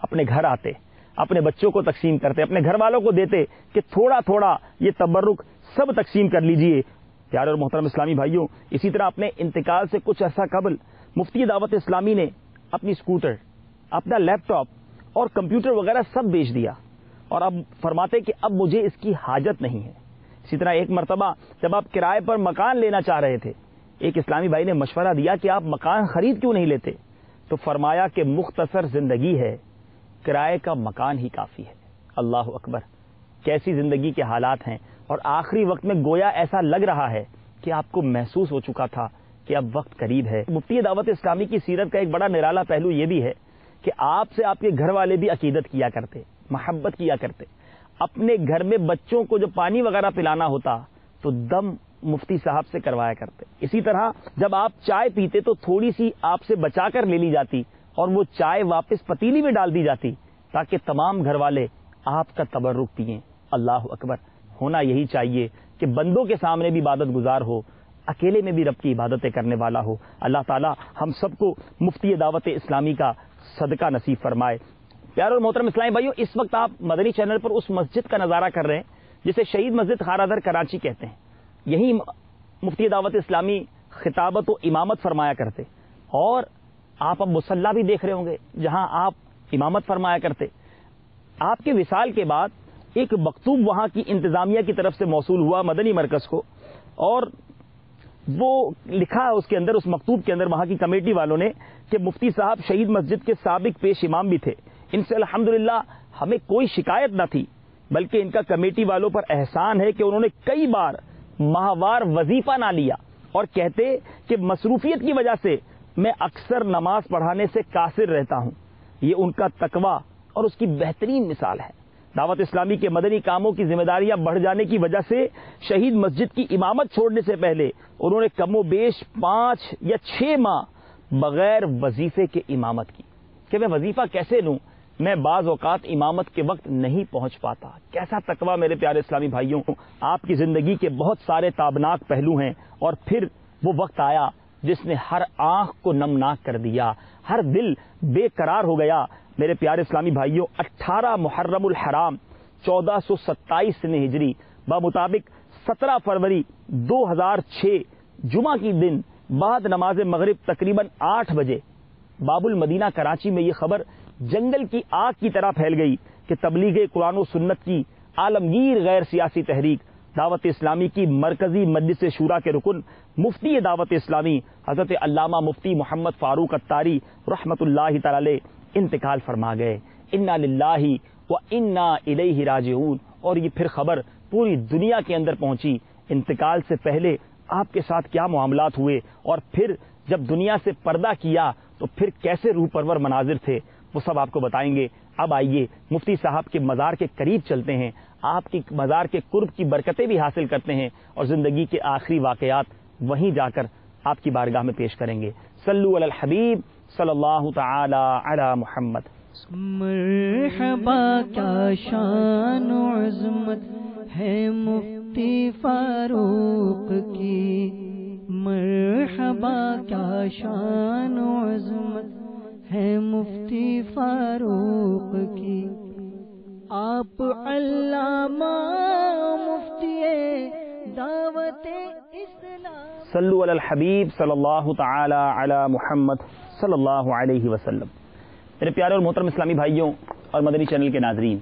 اپنے گھر آتے، اپنے بچوں کو تقسیم کرتے، اپنے گھر والوں کو دیتے کہ تھوڑا تھوڑا یہ تبرک سب تقسیم کر لیجئے. پیارے اور محترم اسلامی بھائیوں، اسی طرح اپنے انتقال سے کچھ عرصہ قبل مفتی دعوت اسلامی نے اپنی اسکوٹر، اپنا لیپ ٹاپ اور کمپیوٹر وغیرہ سب بیچ دیا، اور اب فرماتے کہ اب مجھے اس کی حاجت نہیں ہے. اسی طرح ایک مرتبہ جب آپ کرائے پر مکان لینا چاہ رہے تھے، ایک اسلامی بھائی نے مشورہ دیا کہ آپ مکان خرید کیوں نہیں لیتے؟ تو فرمایا کہ مختصر زندگی ہے، کرائے کا مکان ہی کافی ہے. اللہ اکبر، کیسی زندگی کے حالات ہیں. اور آخری وقت میں گویا ایسا لگ رہا ہے کہ آپ کو محسوس ہو چکا تھا کہ اب وقت قریب ہے. مفتی دعوت اسلامی کی سیرت کا ایک بڑا نرالا پہلو یہ بھی ہے کہ آپ سے آپ کے گھر والے بھی عقیدت کیا کرتے، محبت کیا کرتے. اپنے گھر میں بچوں کو جو پانی وغیرہ پلانا ہوتا تو دم مفتی صاحب سے کروایا کرتے. اسی طرح جب آپ چائے پیتے تو تھوڑی سی آپ سے بچا کر لے لی جاتی اور وہ چائے واپس پتیلی میں ڈال دی جاتی تاکہ تمام گھر والے آپ کا تبرک پئیں. اللہ اکبر. ہونا یہی چاہیے کہ بندوں کے سامنے بھی عبادت گزار ہو, اکیلے میں بھی رب کی عبادتیں کرنے والا ہو. اللہ تعالی ہم سب کو مفتی دعوت اسلامی کا صدقہ نصیب فرمائے. پیارے اور محترم اسلامی بھائیو, اس وقت آپ مدنی چینل پر اس مسجد کا نظارہ کر رہے ہیں جسے شہید مسجد خارادر کراچی کہتے ہیں. یہی مفتی دعوت اسلامی خطابت و امامت فرمایا کرتے, اور آپ اب مصلی بھی دیکھ رہے ہوں گے جہاں آپ امامت فرمایا کرتے. آپ کے وصال کے بعد ایک مکتوب وہاں کی انتظامیہ کی طرف سے موصول ہوا مدنی مرکز کو, اور وہ لکھا اس کے اندر, اس مکتوب کے اندر وہاں کی کمیٹی والوں نے کہ مفتی صاحب شہید مسجد کے سابق پیش امام بھی تھے, ان سے الحمدللہ ہمیں کوئی شکایت نہ تھی, بلکہ ان کا کمیٹی والوں پر احسان ہے کہ انہوں نے کئی بار ماہوار وظیفہ نہ لیا, اور کہتے کہ مصروفیت کی وجہ سے میں اکثر نماز پڑھانے سے قاصر رہتا ہوں. یہ ان کا تقویٰ اور اس کی بہترین مثال ہے. دعوت اسلامی کے مدنی کاموں کی ذمہ داریاں بڑھ جانے کی وجہ سے شہید مسجد کی امامت چھوڑنے سے پہلے انہوں نے کم و بیش 5 یا 6 ماہ بغیر وظیفے کے امامت کی. کہ میں وظیفہ کیسے لوں, میں بعض اوقات امامت کے وقت نہیں پہنچ پاتا. کیسا تقویٰ میرے پیارے اسلامی بھائیوں. آپ کی زندگی کے بہت سارے تابناک پہلو ہیں, اور پھر وہ وقت آیا جس نے ہر آنکھ کو نمناک کر دیا, ہر دل بے قرار ہو گیا. میرے پیارے اسلامی بھائیوں, 18 محرم الحرام 1427 سن ہجری بمطابق 17 فروری 2006 جمعہ کی دن بعد نماز مغرب تقریباً 8 بجے باب المدینہ کراچی میں یہ خبر جنگل کی آگ کی طرح پھیل گئی کہ تبلیغ قرآن و سنت کی عالمگیر غیر سیاسی تحریک دعوت اسلامی کی مرکزی مجلس شورا کے رکن مفتی دعوت اسلامی حضرت علامہ مفتی محمد فاروق اتاری رحمت اللہ تعالی انتقال فرما گئے. انا للہ و انا الیہ راجعون. اور یہ پھر خبر پوری دنیا کے اندر پہنچی. انتقال سے پہلے آپ کے ساتھ کیا معاملات ہوئے, اور پھر جب دنیا سے پردہ کیا تو پھر کیسے روح پرور مناظر تھے, وہ سب آپ کو بتائیں گے. اب آئیے مفتی صاحب کے مزار کے قریب چلتے ہیں, آپ کی مزار کے قرب کی برکتیں بھی حاصل کرتے ہیں, اور زندگی کے آخری واقعات وہیں جا کر آپ کی بارگاہ میں پیش کریں گے. صلو علی الحبیب صلی اللہ تعالی علی محمد. مرحبا کیا شان و عظمت ہے مفتی فاروق کی, مرحبا کیا شان و عظمت ہے مفتی فاروق کی. آپ علامہ مفتی دعوت اسلام. صلو علی الحبیب صلی اللہ تعالی علی محمد صلی اللہ علیہ وسلم. میرے پیارے اور محترم اسلامی بھائیوں اور مدنی چینل کے ناظرین,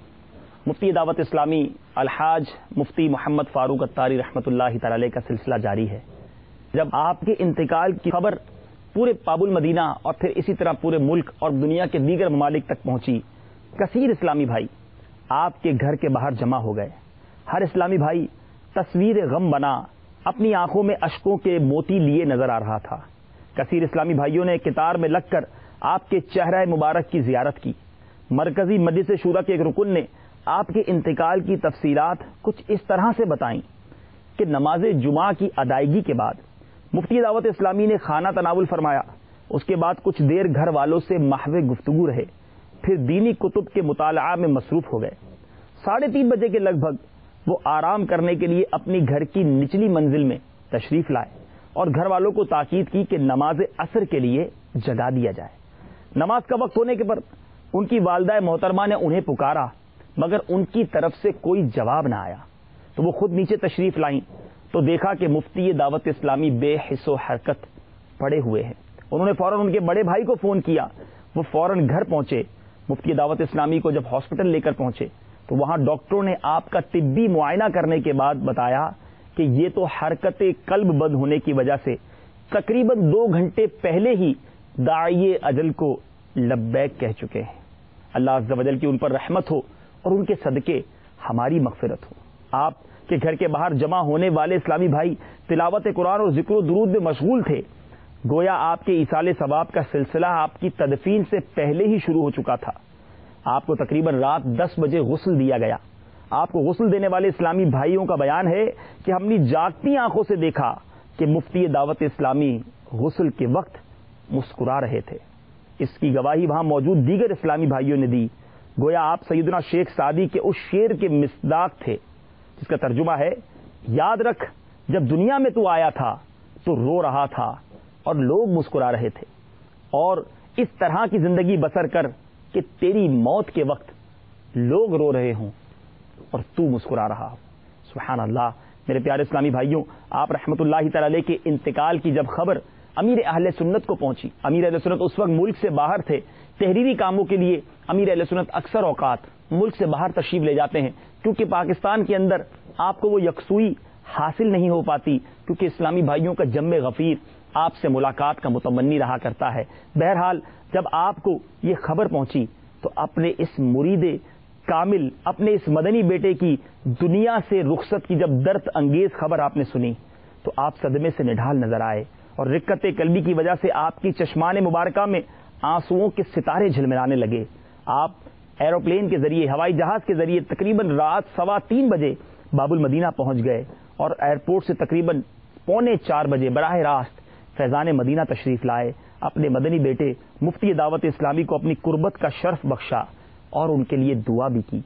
مفتی دعوت اسلامی الحاج مفتی محمد فاروق اتاری رحمۃ اللہ تعالی کا سلسلہ جاری ہے. جب آپ کے انتقال کی خبر پورے باب المدینہ اور پھر اسی طرح پورے ملک اور دنیا کے دیگر ممالک تک پہنچی, کثیر اسلامی بھائی آپ کے گھر کے باہر جمع ہو گئے. ہر اسلامی بھائی تصویر غم بنا اپنی آنکھوں میں اشکوں کے موتی لیے نظر آ رہا تھا. کثیر اسلامی بھائیوں نے قطار میں لگ کر آپ کے چہرہ مبارک کی زیارت کی. مرکزی مجلس شورا کے ایک رکن نے آپ کے انتقال کی تفصیلات کچھ اس طرح سے بتائیں کہ نماز جمعہ کی ادائیگی کے بعد مفتی دعوت اسلامی نے کھانا تناول فرمایا. اس کے بعد کچھ دیر گھر والوں سے محو گفتگو رہے, پھر دینی کتب کے مطالعہ میں مصروف ہو گئے. 3:30 بجے کے لگ بھگ وہ آرام کرنے کے لیے اپنی گھر کی نچلی منزل میں تشریف لائے اور گھر والوں کو تاکید کی کہ نماز عصر کے لیے جگا دیا جائے. نماز کا وقت ہونے کے پر ان کی والدہ محترمہ نے انہیں پکارا, مگر ان کی طرف سے کوئی جواب نہ آیا. تو وہ خود نیچے تشریف لائیں تو دیکھا کہ مفتی دعوت اسلامی بے حس و حرکت پڑے ہوئے ہیں. انہوں نے فوراً ان کے بڑے بھائی کو فون کیا. وہ فوراً گھر پہنچے. مفتی دعوت اسلامی کو جب ہاسپٹل لے کر پہنچے تو وہاں ڈاکٹروں نے آپ کا طبی معائنہ کرنے کے بعد بتایا کہ یہ تو حرکت قلب بند ہونے کی وجہ سے تقریباً 2 گھنٹے پہلے ہی داعی اجل کو لبیک کہہ چکے ہیں. اللہ عز و جل کی ان پر رحمت ہو اور ان کے صدقے ہماری مغفرت ہو. آپ کے گھر کے باہر جمع ہونے والے اسلامی بھائی تلاوت قرآن اور ذکر و درود میں مشغول تھے. گویا آپ کے ایصال ثواب کا سلسلہ آپ کی تدفین سے پہلے ہی شروع ہو چکا تھا. آپ کو تقریباً رات 10 بجے غسل دیا گیا. آپ کو غسل دینے والے اسلامی بھائیوں کا بیان ہے کہ ہم نے جاگتی آنکھوں سے دیکھا کہ مفتی دعوت اسلامی غسل کے وقت مسکرا رہے تھے. اس کی گواہی وہاں موجود دیگر اسلامی بھائیوں نے دی. گویا آپ سیدنا شیخ سعدی کے اس شعر کے مصداق تھے جس کا ترجمہ ہے، یاد رکھ جب دنیا میں تو آیا تھا تو رو رہا تھا اور لوگ مسکرا رہے تھے، اور اس طرح کی زندگی بسر کر کہ تیری موت کے وقت لوگ رو رہے ہوں اور تو مسکرا رہا ہو. سبحان اللہ. میرے پیارے اسلامی بھائیوں، آپ رحمت اللہ تعالی علیہ کے انتقال کی جب خبر امیر اہل سنت کو پہنچی، امیر اہل سنت اس وقت ملک سے باہر تھے. تحریری کاموں کے لیے امیر اہل سنت اکثر اوقات ملک سے باہر تشریف لے جاتے ہیں، کیونکہ پاکستان کے اندر آپ کو وہ یکسوئی حاصل نہیں ہو پاتی، کیونکہ اسلامی بھائیوں کا جم غفیر آپ سے ملاقات کا متمنی رہا کرتا ہے. بہرحال جب آپ کو یہ خبر پہنچی تو اپنے اس مرید کامل، اپنے اس مدنی بیٹے کی دنیا سے رخصت کی جب درد انگیز خبر آپ نے سنی تو آپ صدمے سے نڈھال نظر آئے، اور رقت قلبی کی وجہ سے آپ کی چشمان مبارکہ میں آنسوؤں کے ستارے جھلملانے لگے. آپ ایروپلین کے ذریعے، ہوائی جہاز کے ذریعے تقریباً رات 3:15 بجے باب المدینہ پہنچ گئے، اور ایئرپورٹ سے تقریباً 3:45 بجے براہ راست فیضان مدینہ تشریف لائے. اپنے مدنی بیٹے مفتی دعوت اسلامی کو اپنی قربت کا شرف بخشا اور ان کے لیے دعا بھی کی.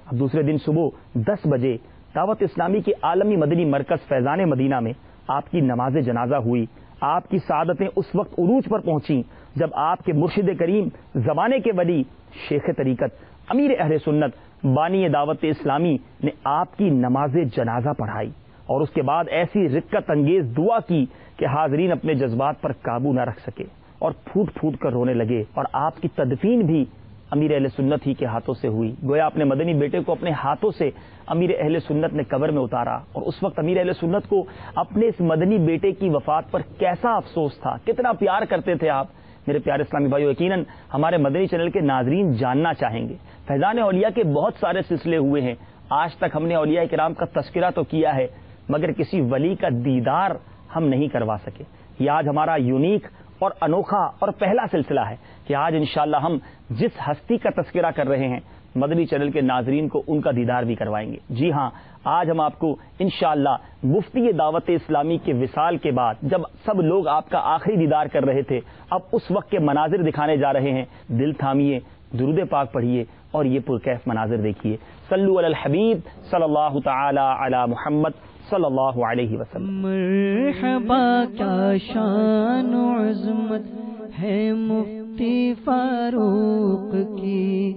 اب دوسرے دن صبح 10 بجے دعوت اسلامی کے عالمی مدنی مرکز فیضان مدینہ میں آپ کی نماز جنازہ ہوئی. آپ کی سعادتیں اس وقت عروج پر پہنچیں جب آپ کے مرشد کریم، زمانے کے ولی، شیخ طریقت، امیر اہل سنت، بانی دعوت اسلامی نے آپ کی نماز جنازہ پڑھائی، اور اس کے بعد ایسی رقت انگیز دعا کی کہ حاضرین اپنے جذبات پر قابو نہ رکھ سکے اور پھوٹ پھوٹ کر رونے لگے. اور آپ کی تدفین بھی امیر اہل سنت ہی کے ہاتھوں سے ہوئی. گویا اپنے مدنی بیٹے کو اپنے ہاتھوں سے امیر اہل سنت نے قبر میں اتارا، اور اس وقت امیر اہل سنت کو اپنے اس مدنی بیٹے کی وفات پر کیسا افسوس تھا، کتنا پیار کرتے تھے آپ. میرے پیارے اسلامی بھائیو، یقیناً ہمارے مدنی چینل کے ناظرین جاننا چاہیں گے فیضان اولیاء کے بہت سارے سلسلے ہوئے ہیں. آج تک ہم نے اولیاء کرام کا تذکرہ تو کیا ہے، مگر کسی ولی کا دیدار ہم نہیں کروا سکے. یہ آج ہمارا یونیک اور انوکھا اور پہلا سلسلہ ہے کہ آج انشاءاللہ ہم جس ہستی کا تذکرہ کر رہے ہیں مدنی چینل کے ناظرین کو ان کا دیدار بھی کروائیں گے. جی ہاں، آج ہم آپ کو انشاءاللہ مفتی دعوت اسلامی کے وصال کے بعد جب سب لوگ آپ کا آخری دیدار کر رہے تھے، اب اس وقت کے مناظر دکھانے جا رہے ہیں. دل تھامیے، درود پاک پڑھیے اور یہ پرکیف مناظر دیکھیے. صلو علی الحبیب صلی اللہ تعالی علی محمد صلی اللہ علیہ وسلم. مرحبا کیا شان و عظمت ہے مفتی فاروق کی،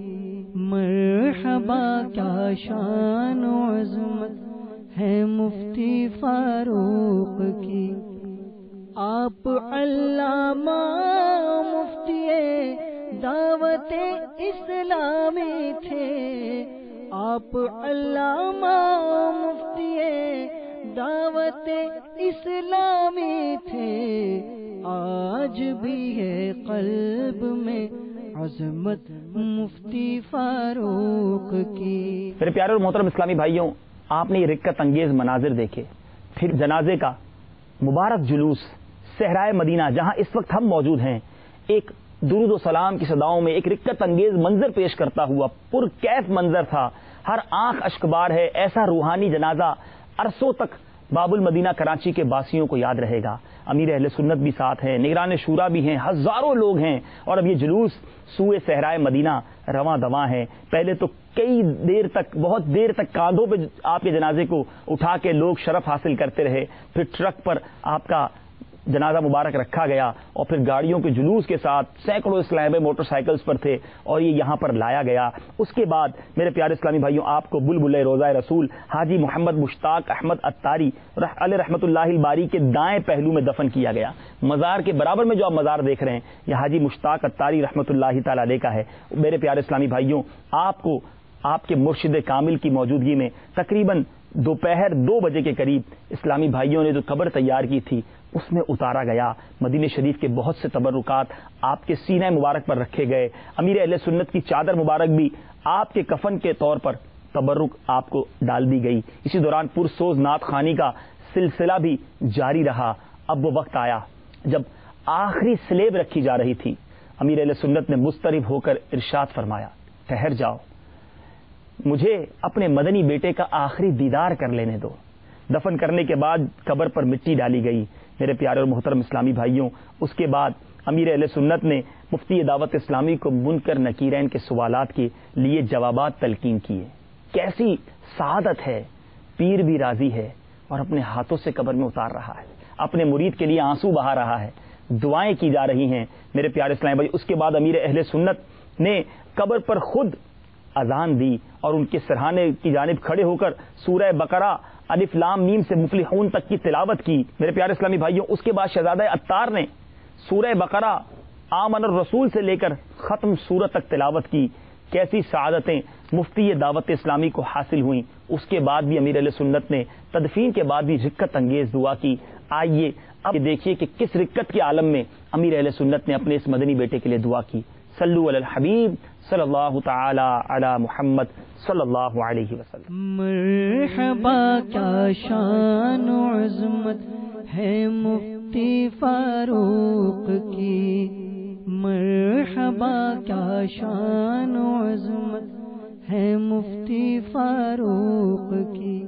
مرحبا کیا شان و عظمت ہے مفتی فاروق کی. آپ علامہ مفتی دعوت اسلامی تھے، آپ علامہ مفتی دعوت اسلامی تھے، آج بھی ہے قلب میں عظمت مفتی فاروق کی. میرے پیارے اور محترم اسلامی بھائیوں، آپ نے یہ رقت انگیز مناظر دیکھے. پھر جنازے کا مبارک جلوس صحرائے مدینہ جہاں اس وقت ہم موجود ہیں، ایک درود و سلام کی صداؤں میں ایک رقت انگیز منظر پیش کرتا ہوا پرکیف منظر تھا. ہر آنکھ اشکبار ہے. ایسا روحانی جنازہ عرصوں تک باب المدینہ کراچی کے باسیوں کو یاد رہے گا. امیر اہل سنت بھی ساتھ ہیں، نگران شورا بھی ہیں، ہزاروں لوگ ہیں، اور اب یہ جلوس سوئے صحرائے مدینہ رواں دواں ہے. پہلے تو کئی دیر تک، بہت دیر تک کاندھوں پہ آپ کے جنازے کو اٹھا کے لوگ شرف حاصل کرتے رہے، پھر ٹرک پر آپ کا جنازہ مبارک رکھا گیا، اور پھر گاڑیوں کے جلوس کے ساتھ سینکڑوں اسلامی موٹر سائیکلز پر تھے اور یہ یہاں پر لایا گیا. اس کے بعد میرے پیارے اسلامی بھائیوں، آپ کو بلبل روضہ رسول حاجی محمد مشتاق احمد اتاری علیہ رحمۃ اللہ الباری کے دائیں پہلو میں دفن کیا گیا. مزار کے برابر میں جو آپ مزار دیکھ رہے ہیں یہ حاجی مشتاق اتاری رحمۃ اللہ تعالی علیہ کا ہے. میرے پیارے اسلامی بھائیوں، آپ کو آپ کے مرشد کامل کی موجودگی میں تقریباً دوپہر 2 بجے کے قریب اسلامی بھائیوں نے جو قبر تیار کی تھی اس میں اتارا گیا. مدینہ شریف کے بہت سے تبرکات آپ کے سینہ مبارک پر رکھے گئے. امیر اہل سنت کی چادر مبارک بھی آپ کے کفن کے طور پر تبرک آپ کو ڈال دی گئی. اسی دوران پرسوز نعت خوانی کا سلسلہ بھی جاری رہا. اب وہ وقت آیا جب آخری سلیب رکھی جا رہی تھی. امیر اہل سنت نے مضطرب ہو کر ارشاد فرمایا، ٹھہر جاؤ، مجھے اپنے مدنی بیٹے کا آخری دیدار کر لینے دو۔ دفن کرنے کے بعد قبر پر مٹی ڈالی گئی۔ میرے پیارے اور محترم اسلامی بھائیوں، اس کے بعد امیر اہل سنت نے مفتی دعوت اسلامی کو منکر نکیرین کے سوالات کے لیے جوابات تلقین کیے۔ کیسی سعادت ہے، پیر بھی راضی ہے اور اپنے ہاتھوں سے قبر میں اتار رہا ہے، اپنے مرید کے لیے آنسو بہا رہا ہے، دعائیں کی جا رہی ہیں۔ میرے پیارے اسلامی بھائی، اس کے بعد امیر اہل سنت نے قبر پر خود اذان دی اور ان کے سرہانے کی جانب کھڑے ہو کر سورہ بقرہ الف لام میم سے مفلحون تک کی تلاوت کی۔ میرے پیارے اسلامی بھائیوں، اس کے بعد شہزادہ عطار نے سورہ بقرہ آمن الرسول سے لے کر ختم سورت تک تلاوت کی۔ کیسی سعادتیں مفتی دعوت اسلامی کو حاصل ہوئیں۔ اس کے بعد بھی امیر اہل سنت نے تدفین کے بعد بھی رکت انگیز دعا کی۔ آئیے اب دیکھیے کہ کس رکت کے عالم میں امیر اہل سنت نے اپنے اس مدنی بیٹے کے لیے دعا کی۔ صلو علی الحبیب صلی اللہ تعالی علی محمد صلی اللہ علیہ وسلم۔ مرحبا کیا شان و عظمت ہے مفتی فاروق کی، مرحبا کیا شان و عظمت ہے مفتی فاروق کی۔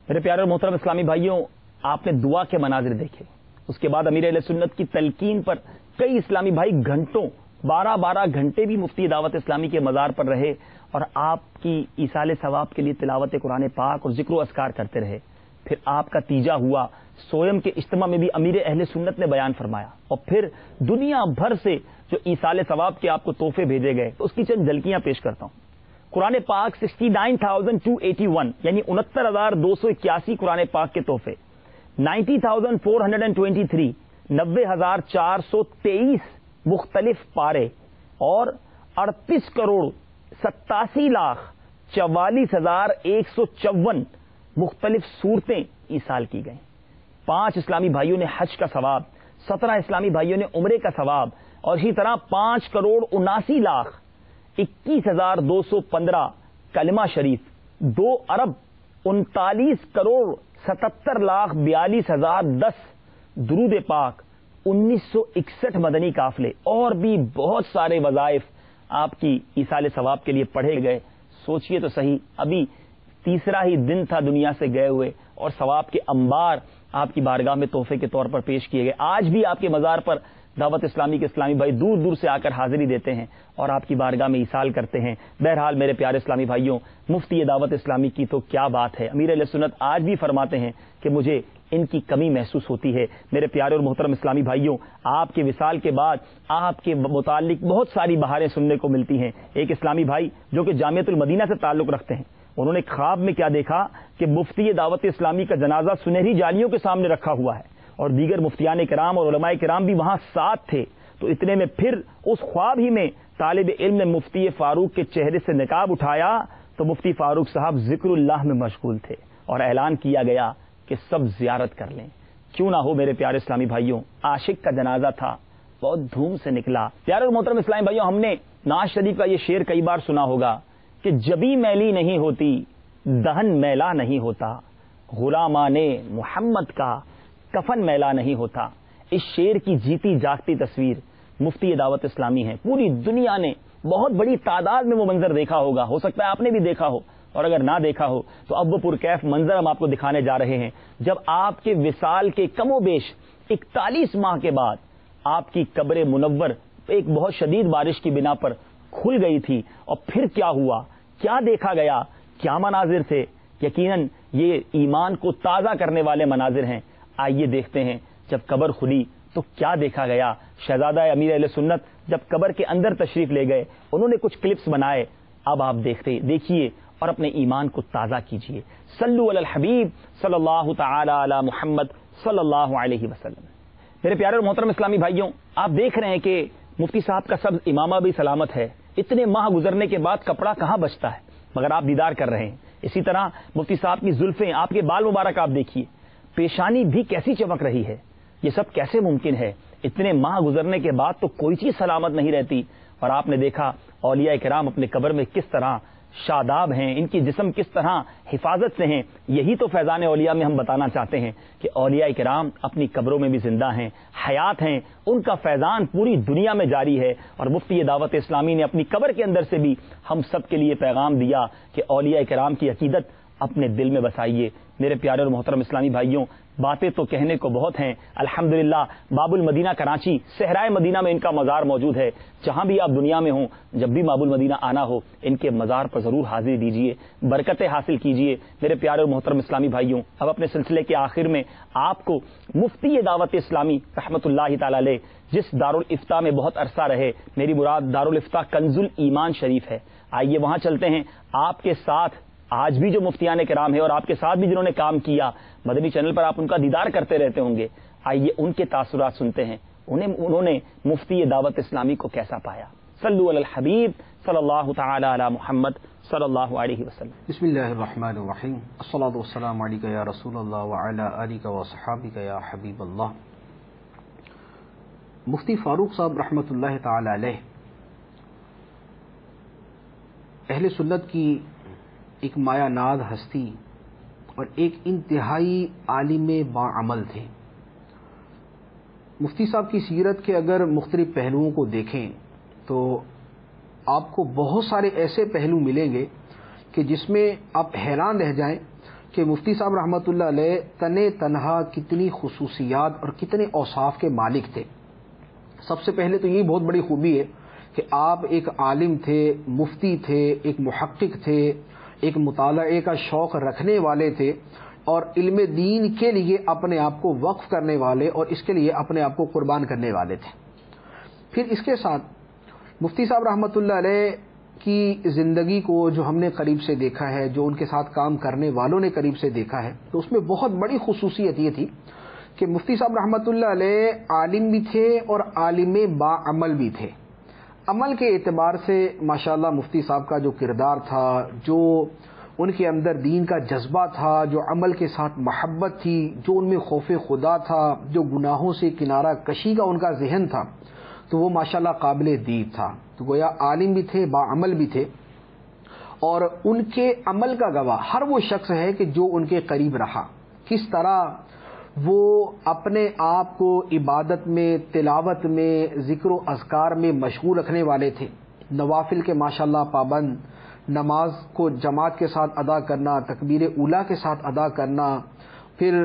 میرے پیارے اور محترم اسلامی بھائیوں، آپ نے دعا کے مناظر دیکھے۔ اس کے بعد امیر اہل سنت کی تلقین پر کئی اسلامی بھائی گھنٹوں 12 گھنٹے بھی مفتی دعوت اسلامی کے مزار پر رہے اور آپ کی ایصال ثواب کے لیے تلاوت قرآن پاک اور ذکر و اذکار کرتے رہے۔ پھر آپ کا تیجا ہوا، سویم کے اجتماع میں بھی امیر اہل سنت نے بیان فرمایا، اور پھر دنیا بھر سے جو ایصال ثواب کے آپ کو تحفے بھیجے گئے، تو اس کی چند جھلکیاں پیش کرتا ہوں۔ قرآن پاک 69,281 یعنی 69,281 قرآن پاک کے تحفے، 90,423 90,423 مختلف پارے اور 38,87,44,154 مختلف صورتیں ایصال کی گئیں۔ 5 اسلامی بھائیوں نے حج کا ثواب، 17 اسلامی بھائیوں نے عمرے کا ثواب، اور اسی طرح 5,79,21,215 کلمہ شریف، 2,39,77,42,010 درود پاک، 1961 مدنی قافلے اور بھی بہت سارے وظائف آپ کی ایصال ثواب کے لیے پڑھے گئے۔ سوچئے تو صحیح، ابھی تیسرا ہی دن تھا دنیا سے گئے ہوئے اور ثواب کے انبار آپ کی بارگاہ میں تحفے کے طور پر پیش کیے گئے۔ آج بھی آپ کے مزار پر دعوت اسلامی کے اسلامی بھائی دور دور سے آ کر حاضری دیتے ہیں اور آپ کی بارگاہ میں ایصال کرتے ہیں۔ بہرحال میرے پیارے اسلامی بھائیوں، مفتی دعوت اسلامی کی تو کیا بات ہے۔ امیر اہل سنت آج بھی فرماتے ہیں کہ مجھے ان کی کمی محسوس ہوتی ہے۔ میرے پیارے اور محترم اسلامی بھائیوں، آپ کے وصال کے بعد آپ کے متعلق بہت ساری بہاریں سننے کو ملتی ہیں۔ ایک اسلامی بھائی جو کہ جامعۃ المدینہ سے تعلق رکھتے ہیں، انہوں نے خواب میں کیا دیکھا کہ مفتی دعوت اسلامی کا جنازہ سنہری جالیوں کے سامنے رکھا ہوا ہے اور دیگر مفتیان کرام اور علماء کرام بھی وہاں ساتھ تھے۔ تو اتنے میں پھر اس خواب ہی میں طالب علم نے مفتی فاروق کے چہرے سے نقاب اٹھایا تو مفتی فاروق صاحب ذکر اللہ میں مشغول تھے اور اعلان کیا گیا کہ سب زیارت کر لیں۔ کیوں نہ ہو میرے پیارے اسلامی بھائیوں، عاشق کا جنازہ تھا، بہت دھوم سے نکلا۔ پیارے اور محترم اسلامی بھائیوں، ہم نے نعت شریف کا یہ شعر کئی بار سنا ہوگا کہ جبیں میلی نہیں ہوتی دہن میلا نہیں ہوتا، غلامان محمد کا کفن میلا نہیں ہوتا. اس شعر کی جیتی جاگتی تصویر مفتی دعوت اسلامی ہے. پوری دنیا نے بہت بڑی تعداد میں وہ منظر دیکھا ہوگا، ہو سکتا ہے آپ نے بھی دیکھا ہو، اور اگر نہ دیکھا ہو تو اب وہ پرکیف منظر ہم آپ کو دکھانے جا رہے ہیں، جب آپ کے وصال کے کم و بیش 41 ماہ کے بعد آپ کی قبر منور ایک بہت شدید بارش کی بنا پر کھل گئی تھی. اور پھر کیا ہوا، کیا دیکھا گیا، کیا مناظر تھے. یقیناً یہ ایمان کو تازہ کرنے والے مناظر ہیں. آئیے دیکھتے ہیں جب قبر کھلی تو کیا دیکھا گیا. شہزادہ امیر اہل سنت جب قبر کے اندر تشریف لے گئے، انہوں نے کچھ کلپس بنائے. اب آپ دیکھیے اور اپنے ایمان کو تازہ کیجیے. صلو علی الحبیب صلی اللہ تعالی علی محمد صلی اللہ علیہ وسلم. میرے پیارے اور محترم اسلامی بھائیوں، آپ دیکھ رہے ہیں کہ مفتی صاحب کا سب امامہ بھی سلامت ہے. اتنے ماہ گزرنے کے بعد کپڑا کہاں بچتا ہے، مگر آپ دیدار کر رہے ہیں. اسی طرح مفتی صاحب کی زلفیں، آپ کے بال مبارک آپ دیکھیے، پیشانی بھی کیسی چمک رہی ہے. یہ سب کیسے ممکن ہے؟ اتنے ماہ گزرنے کے بعد تو کوئی چیز سلامت نہیں رہتی. اور آپ نے دیکھا اولیاء کرام اپنے قبر میں کس طرح شاداب ہیں، ان کی جسم کس طرح حفاظت سے ہیں. یہی تو فیضان اولیاء میں ہم بتانا چاہتے ہیں کہ اولیاء کرام اپنی قبروں میں بھی زندہ ہیں، حیات ہیں. ان کا فیضان پوری دنیا میں جاری ہے. اور مفتی دعوت اسلامی نے اپنی قبر کے اندر سے بھی ہم سب کے لیے پیغام دیا کہ اولیاء کرام کی عقیدت اپنے دل میں بسائیے. میرے پیارے اور محترم اسلامی بھائیوں، باتیں تو کہنے کو بہت ہیں. الحمدللہ باب المدینہ کراچی صحرائے مدینہ میں ان کا مزار موجود ہے. جہاں بھی آپ دنیا میں ہوں، جب بھی باب المدینہ آنا ہو، ان کے مزار پر ضرور حاضری دیجیے، برکتیں حاصل کیجیے. میرے پیارے اور محترم اسلامی بھائیوں، اب اپنے سلسلے کے آخر میں آپ کو مفتی دعوت اسلامی رحمۃ اللہ تعالی علیہ جس دارالافتاء میں بہت عرصہ رہے، میری مراد دارالافتاء کنز الایمان شریف ہے، آئیے وہاں چلتے ہیں. آپ کے ساتھ آج بھی جو مفتیان کرام ہیں اور آپ کے ساتھ بھی جنہوں نے کام کیا، مدنی چینل پر آپ ان کا دیدار کرتے رہتے ہوں گے. آئیے ان کے تاثرات سنتے ہیں، انہوں نے مفتی دعوت اسلامی کو کیسا پایا. صلو علی الحبیب صلی اللہ تعالی علی محمد صلی اللہ علیہ وسلم. بسم اللہ الرحمن الرحیم. الصلاۃ والسلام علیک یا رسول اللہ وعلی آلک وصحابک یا حبیب اللہ. مفتی فاروق صاحب رحمۃ اللہ تعالی علیہ اہل سنت کی ایک مایہ ناز ہستی اور ایک انتہائی عالم باعمل تھے. مفتی صاحب کی سیرت کے اگر مختلف پہلوؤں کو دیکھیں تو آپ کو بہت سارے ایسے پہلو ملیں گے کہ جس میں آپ حیران رہ جائیں کہ مفتی صاحب رحمۃ اللہ علیہ تنہا کتنی خصوصیات اور کتنے اوصاف کے مالک تھے. سب سے پہلے تو یہ بہت بڑی خوبی ہے کہ آپ ایک عالم تھے، مفتی تھے، ایک محقق تھے، ایک مطالعے کا شوق رکھنے والے تھے، اور علم دین کے لیے اپنے آپ کو وقف کرنے والے اور اس کے لیے اپنے آپ کو قربان کرنے والے تھے. پھر اس کے ساتھ مفتی صاحب رحمۃ اللہ علیہ کی زندگی کو جو ہم نے قریب سے دیکھا ہے، جو ان کے ساتھ کام کرنے والوں نے قریب سے دیکھا ہے، تو اس میں بہت بڑی خصوصیت یہ تھی کہ مفتی صاحب رحمۃ اللہ علیہ عالم بھی تھے اور عالم باعمل بھی تھے. عمل کے اعتبار سے ماشاءاللہ مفتی صاحب کا جو کردار تھا، جو ان کے اندر دین کا جذبہ تھا، جو عمل کے ساتھ محبت تھی، جو ان میں خوف خدا تھا، جو گناہوں سے کنارہ کشی کا ان کا ذہن تھا، تو وہ ماشاءاللہ قابل دید تھا. تو گویا عالم بھی تھے، باعمل بھی تھے. اور ان کے عمل کا گواہ ہر وہ شخص ہے کہ جو ان کے قریب رہا. کس طرح وہ اپنے آپ کو عبادت میں، تلاوت میں، ذکر و اذکار میں مشغول رکھنے والے تھے. نوافل کے ماشاءاللہ پابند، نماز کو جماعت کے ساتھ ادا کرنا، تکبیر اولیٰ کے ساتھ ادا کرنا، پھر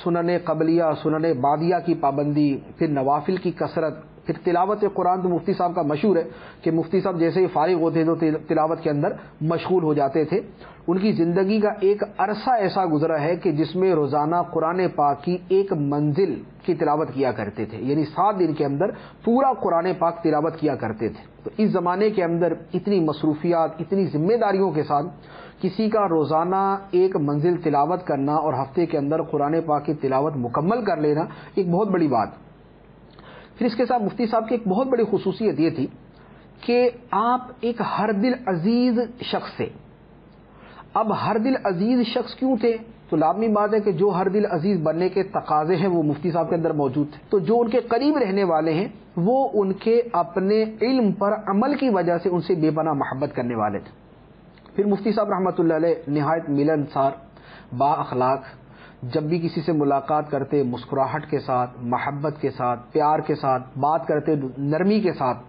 سنن قبلیہ، سنن بعدیہ کی پابندی، پھر نوافل کی کثرت، پھر تلاوت قرآن. تو مفتی صاحب کا مشہور ہے کہ مفتی صاحب جیسے ہی فارغ ہوتے تو تلاوت کے اندر مشغول ہو جاتے تھے. ان کی زندگی کا ایک عرصہ ایسا گزرا ہے کہ جس میں روزانہ قرآن پاک کی ایک منزل کی تلاوت کیا کرتے تھے، یعنی 7 دن کے اندر پورا قرآن پاک تلاوت کیا کرتے تھے. تو اس زمانے کے اندر اتنی مصروفیات، اتنی ذمہ داریوں کے ساتھ کسی کا روزانہ ایک منزل تلاوت کرنا اور ہفتے کے اندر قرآن پاک کی تلاوت مکمل کر لینا ایک بہت بڑی بات. پھر اس کے ساتھ مفتی صاحب کی ایک بہت بڑی خصوصیت یہ تھی کہ آپ ایک ہر دل عزیز شخص تھے. اب ہر دل عزیز شخص کیوں تھے؟ تو لازمی بات ہے کہ جو ہر دل عزیز بننے کے تقاضے ہیں وہ مفتی صاحب کے اندر موجود تھے. تو جو ان کے قریب رہنے والے ہیں وہ ان کے اپنے علم پر عمل کی وجہ سے ان سے بے پناہ محبت کرنے والے تھے. پھر مفتی صاحب رحمۃ اللہ علیہ نہایت ملنسار، با اخلاق، جب بھی کسی سے ملاقات کرتے مسکراہٹ کے ساتھ، محبت کے ساتھ، پیار کے ساتھ بات کرتے، نرمی کے ساتھ.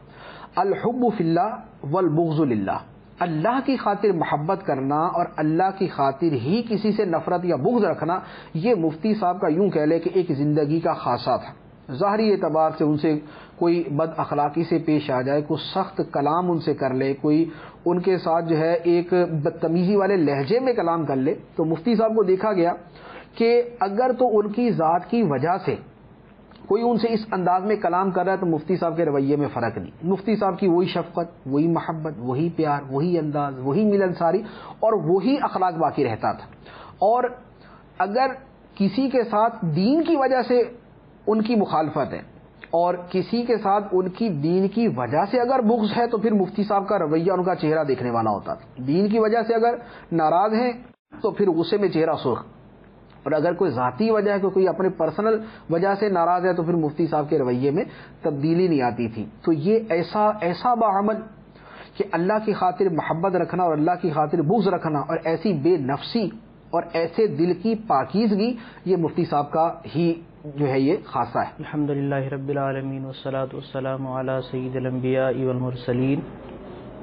الحب فی اللہ والبغض للہ، اللہ کی خاطر محبت کرنا اور اللہ کی خاطر ہی کسی سے نفرت یا بغض رکھنا، یہ مفتی صاحب کا یوں کہہ لے کہ ایک زندگی کا خاصہ تھا. ظاہری اعتبار سے ان سے کوئی بد اخلاقی سے پیش آ جائے، کوئی سخت کلام ان سے کر لے، کوئی ان کے ساتھ جو ہے ایک بدتمیزی والے لہجے میں کلام کر لے، تو مفتی صاحب کو دیکھا گیا کہ اگر تو ان کی ذات کی وجہ سے کوئی ان سے اس انداز میں کلام کر رہا ہے تو مفتی صاحب کے رویے میں فرق نہیں. مفتی صاحب کی وہی شفقت، وہی محبت، وہی پیار، وہی انداز، وہی ملنساری اور وہی اخلاق باقی رہتا تھا. اور اگر کسی کے ساتھ دین کی وجہ سے ان کی مخالفت ہے اور کسی کے ساتھ ان کی دین کی وجہ سے اگر بغض ہے تو پھر مفتی صاحب کا رویہ، ان کا چہرہ دیکھنے والا ہوتا تھا. دین کی وجہ سے اگر ناراض ہیں تو پھر غصے میں چہرہ سرخ، اور اگر کوئی ذاتی وجہ ہے کہ کوئی اپنے پرسنل وجہ سے ناراض ہے تو پھر مفتی صاحب کے رویے میں تبدیلی نہیں آتی تھی. تو یہ ایسا باعمل کہ اللہ کی خاطر محبت رکھنا اور اللہ کی خاطر بغض رکھنا اور ایسی بے نفسی اور ایسے دل کی پاکیزگی، یہ مفتی صاحب کا ہی جو ہے یہ خاصہ ہے. الحمدللہ رب العالمین والصلاة والسلام علی سید الانبیاء والمرسلین،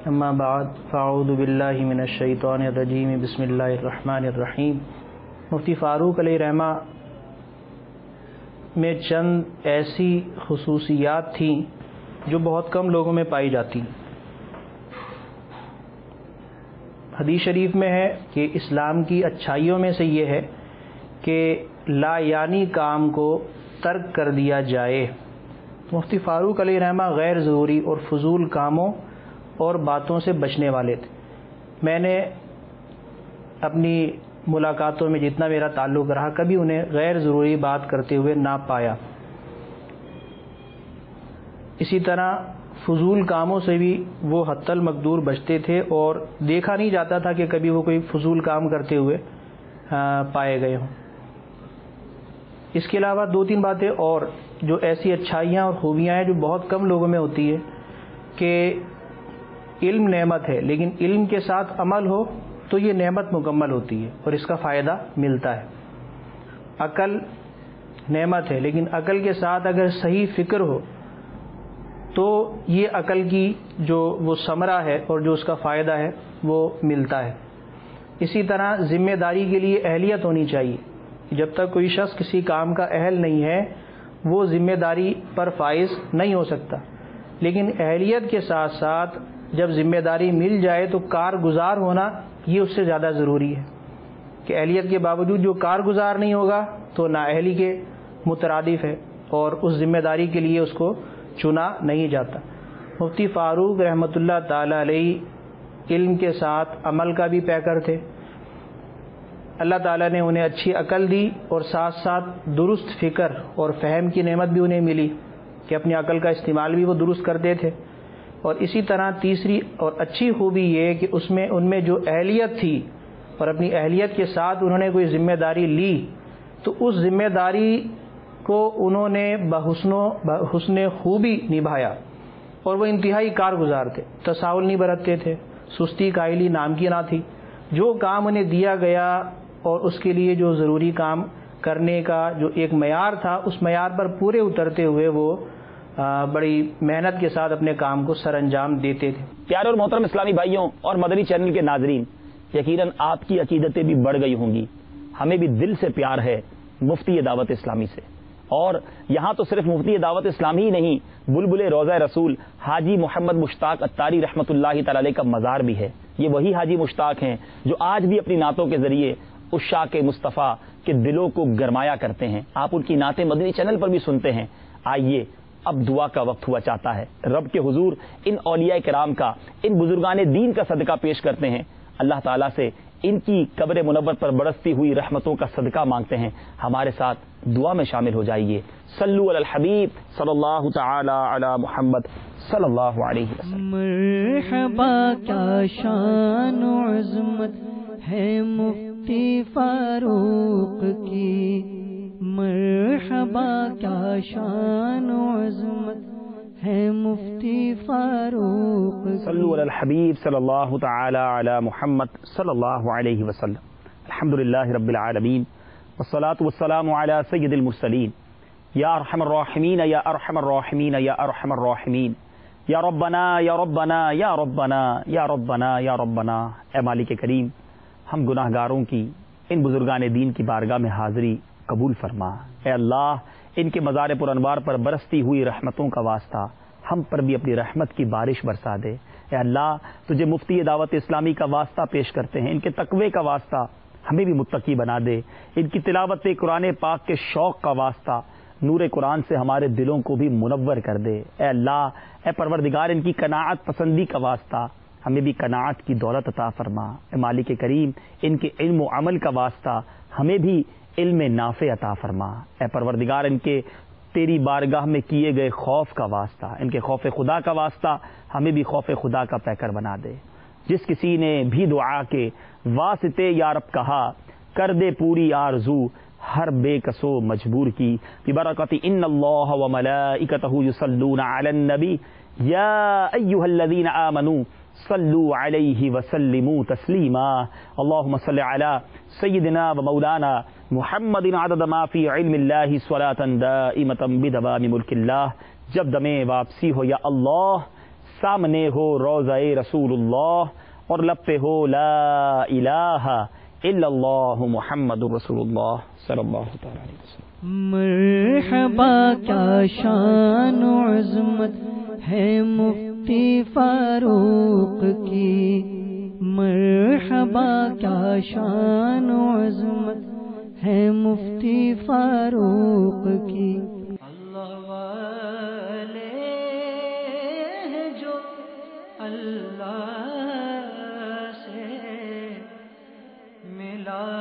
اما بعد فاعوذ باللہ من الشیطان الرجیم، بسم اللہ الرحمن الرحیم. مفتی فاروق علیہ رحمہ میں چند ایسی خصوصیات تھیں جو بہت کم لوگوں میں پائی جاتی. حدیث شریف میں ہے کہ اسلام کی اچھائیوں میں سے یہ ہے کہ لا یعنی کام کو ترک کر دیا جائے. مفتی فاروق علیہ رحمہ غیر ضروری اور فضول کاموں اور باتوں سے بچنے والے تھے. میں نے اپنی ملاقاتوں میں جتنا میرا تعلق رہا کبھی انہیں غیر ضروری بات کرتے ہوئے نہ پایا. اسی طرح فضول کاموں سے بھی وہ حتی المقدور بچتے تھے اور دیکھا نہیں جاتا تھا کہ کبھی وہ کوئی فضول کام کرتے ہوئے پائے گئے ہوں. اس کے علاوہ دو تین باتیں اور جو ایسی اچھائیاں اور خوبیاں ہیں جو بہت کم لوگوں میں ہوتی ہے کہ علم نعمت ہے لیکن علم کے ساتھ عمل ہو تو یہ نعمت مکمل ہوتی ہے اور اس کا فائدہ ملتا ہے. عقل نعمت ہے لیکن عقل کے ساتھ اگر صحیح فکر ہو تو یہ عقل کی جو وہ ثمرہ ہے اور جو اس کا فائدہ ہے وہ ملتا ہے. اسی طرح ذمہ داری کے لیے اہلیت ہونی چاہیے. جب تک کوئی شخص کسی کام کا اہل نہیں ہے وہ ذمہ داری پر فائز نہیں ہو سکتا، لیکن اہلیت کے ساتھ ساتھ جب ذمہ داری مل جائے تو کارگزار ہونا یہ اس سے زیادہ ضروری ہے کہ اہلیت کے باوجود جو کارگزار نہیں ہوگا تو نااہلی کے مترادف ہے اور اس ذمہ داری کے لیے اس کو چنا نہیں جاتا. مفتی فاروق رحمۃ اللہ تعالی علیہ علم کے ساتھ عمل کا بھی پیکر تھے. اللہ تعالیٰ نے انہیں اچھی عقل دی اور ساتھ ساتھ درست فکر اور فہم کی نعمت بھی انہیں ملی کہ اپنی عقل کا استعمال بھی وہ درست کرتے تھے. اور اسی طرح تیسری اور اچھی خوبی یہ کہ ان میں جو اہلیت تھی اور اپنی اہلیت کے ساتھ انہوں نے کوئی ذمہ داری لی تو اس ذمہ داری کو انہوں نے بحسن خوبی نبھایا اور وہ انتہائی کارگزار تھے. تساہل نہیں برتتے تھے، سستی کاہلی نام کی نہ تھی. جو کام انہیں دیا گیا اور اس کے لیے جو ضروری کام کرنے کا جو ایک معیار تھا اس معیار پر پورے اترتے ہوئے وہ بڑی محنت کے ساتھ اپنے کام کو سر انجام دیتے تھے. پیارے اور محترم اسلامی بھائیوں اور مدنی چینل کے ناظرین، یقیناً آپ کی عقیدتیں بھی بڑھ گئی ہوں گی. ہمیں بھی دل سے پیار ہے مفتی دعوت اسلامی سے. اور یہاں تو صرف مفتی دعوت اسلامی ہی نہیں، بلبل روضہ رسول حاجی محمد مشتاق اتاری رحمۃ اللہ تعالی علیہ کا مزار بھی ہے. یہ وہی حاجی مشتاق ہیں جو آج بھی اپنی نعتوں کے ذریعے عشاق مصطفیٰ کے دلوں کو گرمایا کرتے ہیں. آپ ان کی نعتیں مدنی چینل پر بھی سنتے ہیں. آئیے اب دعا کا وقت ہوا چاہتا ہے. رب کے حضور ان اولیاء کرام کا، ان بزرگان دین کا صدقہ پیش کرتے ہیں. اللہ تعالیٰ سے ان کی قبر منور پر برستی ہوئی رحمتوں کا صدقہ مانگتے ہیں. ہمارے ساتھ دعا میں شامل ہو جائیے. صلو علی الحبیب صلی اللہ تعالی علی محمد صلی اللہ علیہ وسلم. مرحبا کیا شان و عظمت ہے مفتی فاروق کی، مرحبا کیا شان و عظمت ہے مفتی فاروق کی۔ صلو علی الحبیب صلی اللہ تعالی علی محمد صلی اللہ علیہ وسلم۔ الحمدللہ رب العالمین والصلاة والسلام علی سید المرسلین یا ارحم الراحمین یا ارحم الراحمین یا ارحم الراحمین یا ربنا یا ربنا یا ربنا یا ربنا یا ربنا۔ اے مالک کریم، ہم گناہ گاروں کی ان بزرگان دین کی بارگاہ میں حاضری قبول فرما۔ اے اللہ، ان کے مزار پر انوار پر برستی ہوئی رحمتوں کا واسطہ ہم پر بھی اپنی رحمت کی بارش برسا دے۔ اے اللہ، تجھے مفتی دعوت اسلامی کا واسطہ پیش کرتے ہیں، ان کے تقوی کا واسطہ ہمیں بھی متقی بنا دے، ان کی تلاوت قرآن پاک کے شوق کا واسطہ نور قرآن سے ہمارے دلوں کو بھی منور کر دے۔ اے اللہ، اے پروردگار، ان کی قناعت پسندی کا واسطہ ہمیں بھی قناعت کی دولت عطا فرما۔ اے مالک کریم، ان کے علم و عمل کا واسطہ ہمیں بھی علم نافع عطا فرما۔ اے پروردگار، ان کے تیری بارگاہ میں کیے گئے خوف کا واسطہ، ان کے خوف خدا کا واسطہ ہمیں بھی خوف خدا کا پیکر بنا دے۔ جس کسی نے بھی دعا کے واسطے یا رب کہا، کر دے پوری آرزو ہر بے کسو مجبور کی۔ ببرکت ان اللہ و ملائکتہ یصلون علی النبی یا ایھا الذین آمنوا صلوا علیہ وسلموا تسلیما۔ اللہم صل علی سیدنا و مولانا محمد عدد ما فی علم اللہ صلاۃ دائمۃ بدوام ملک اللہ۔ جب دم واپسی ہو یا اللہ، سامنے ہو روضہ رسول اللہ، اور لب پہ ہو لا الہ الا اللہ محمد رسول اللہ صلی اللہ تعالی علیہ وسلم۔ مرحبا کیا شان و عظمت ہے مفتی فاروق کی، مرحبا کیا شان و عظمت ہے مفتی فاروق کی۔ اللہ والے ہیں جو اللہ سے ملا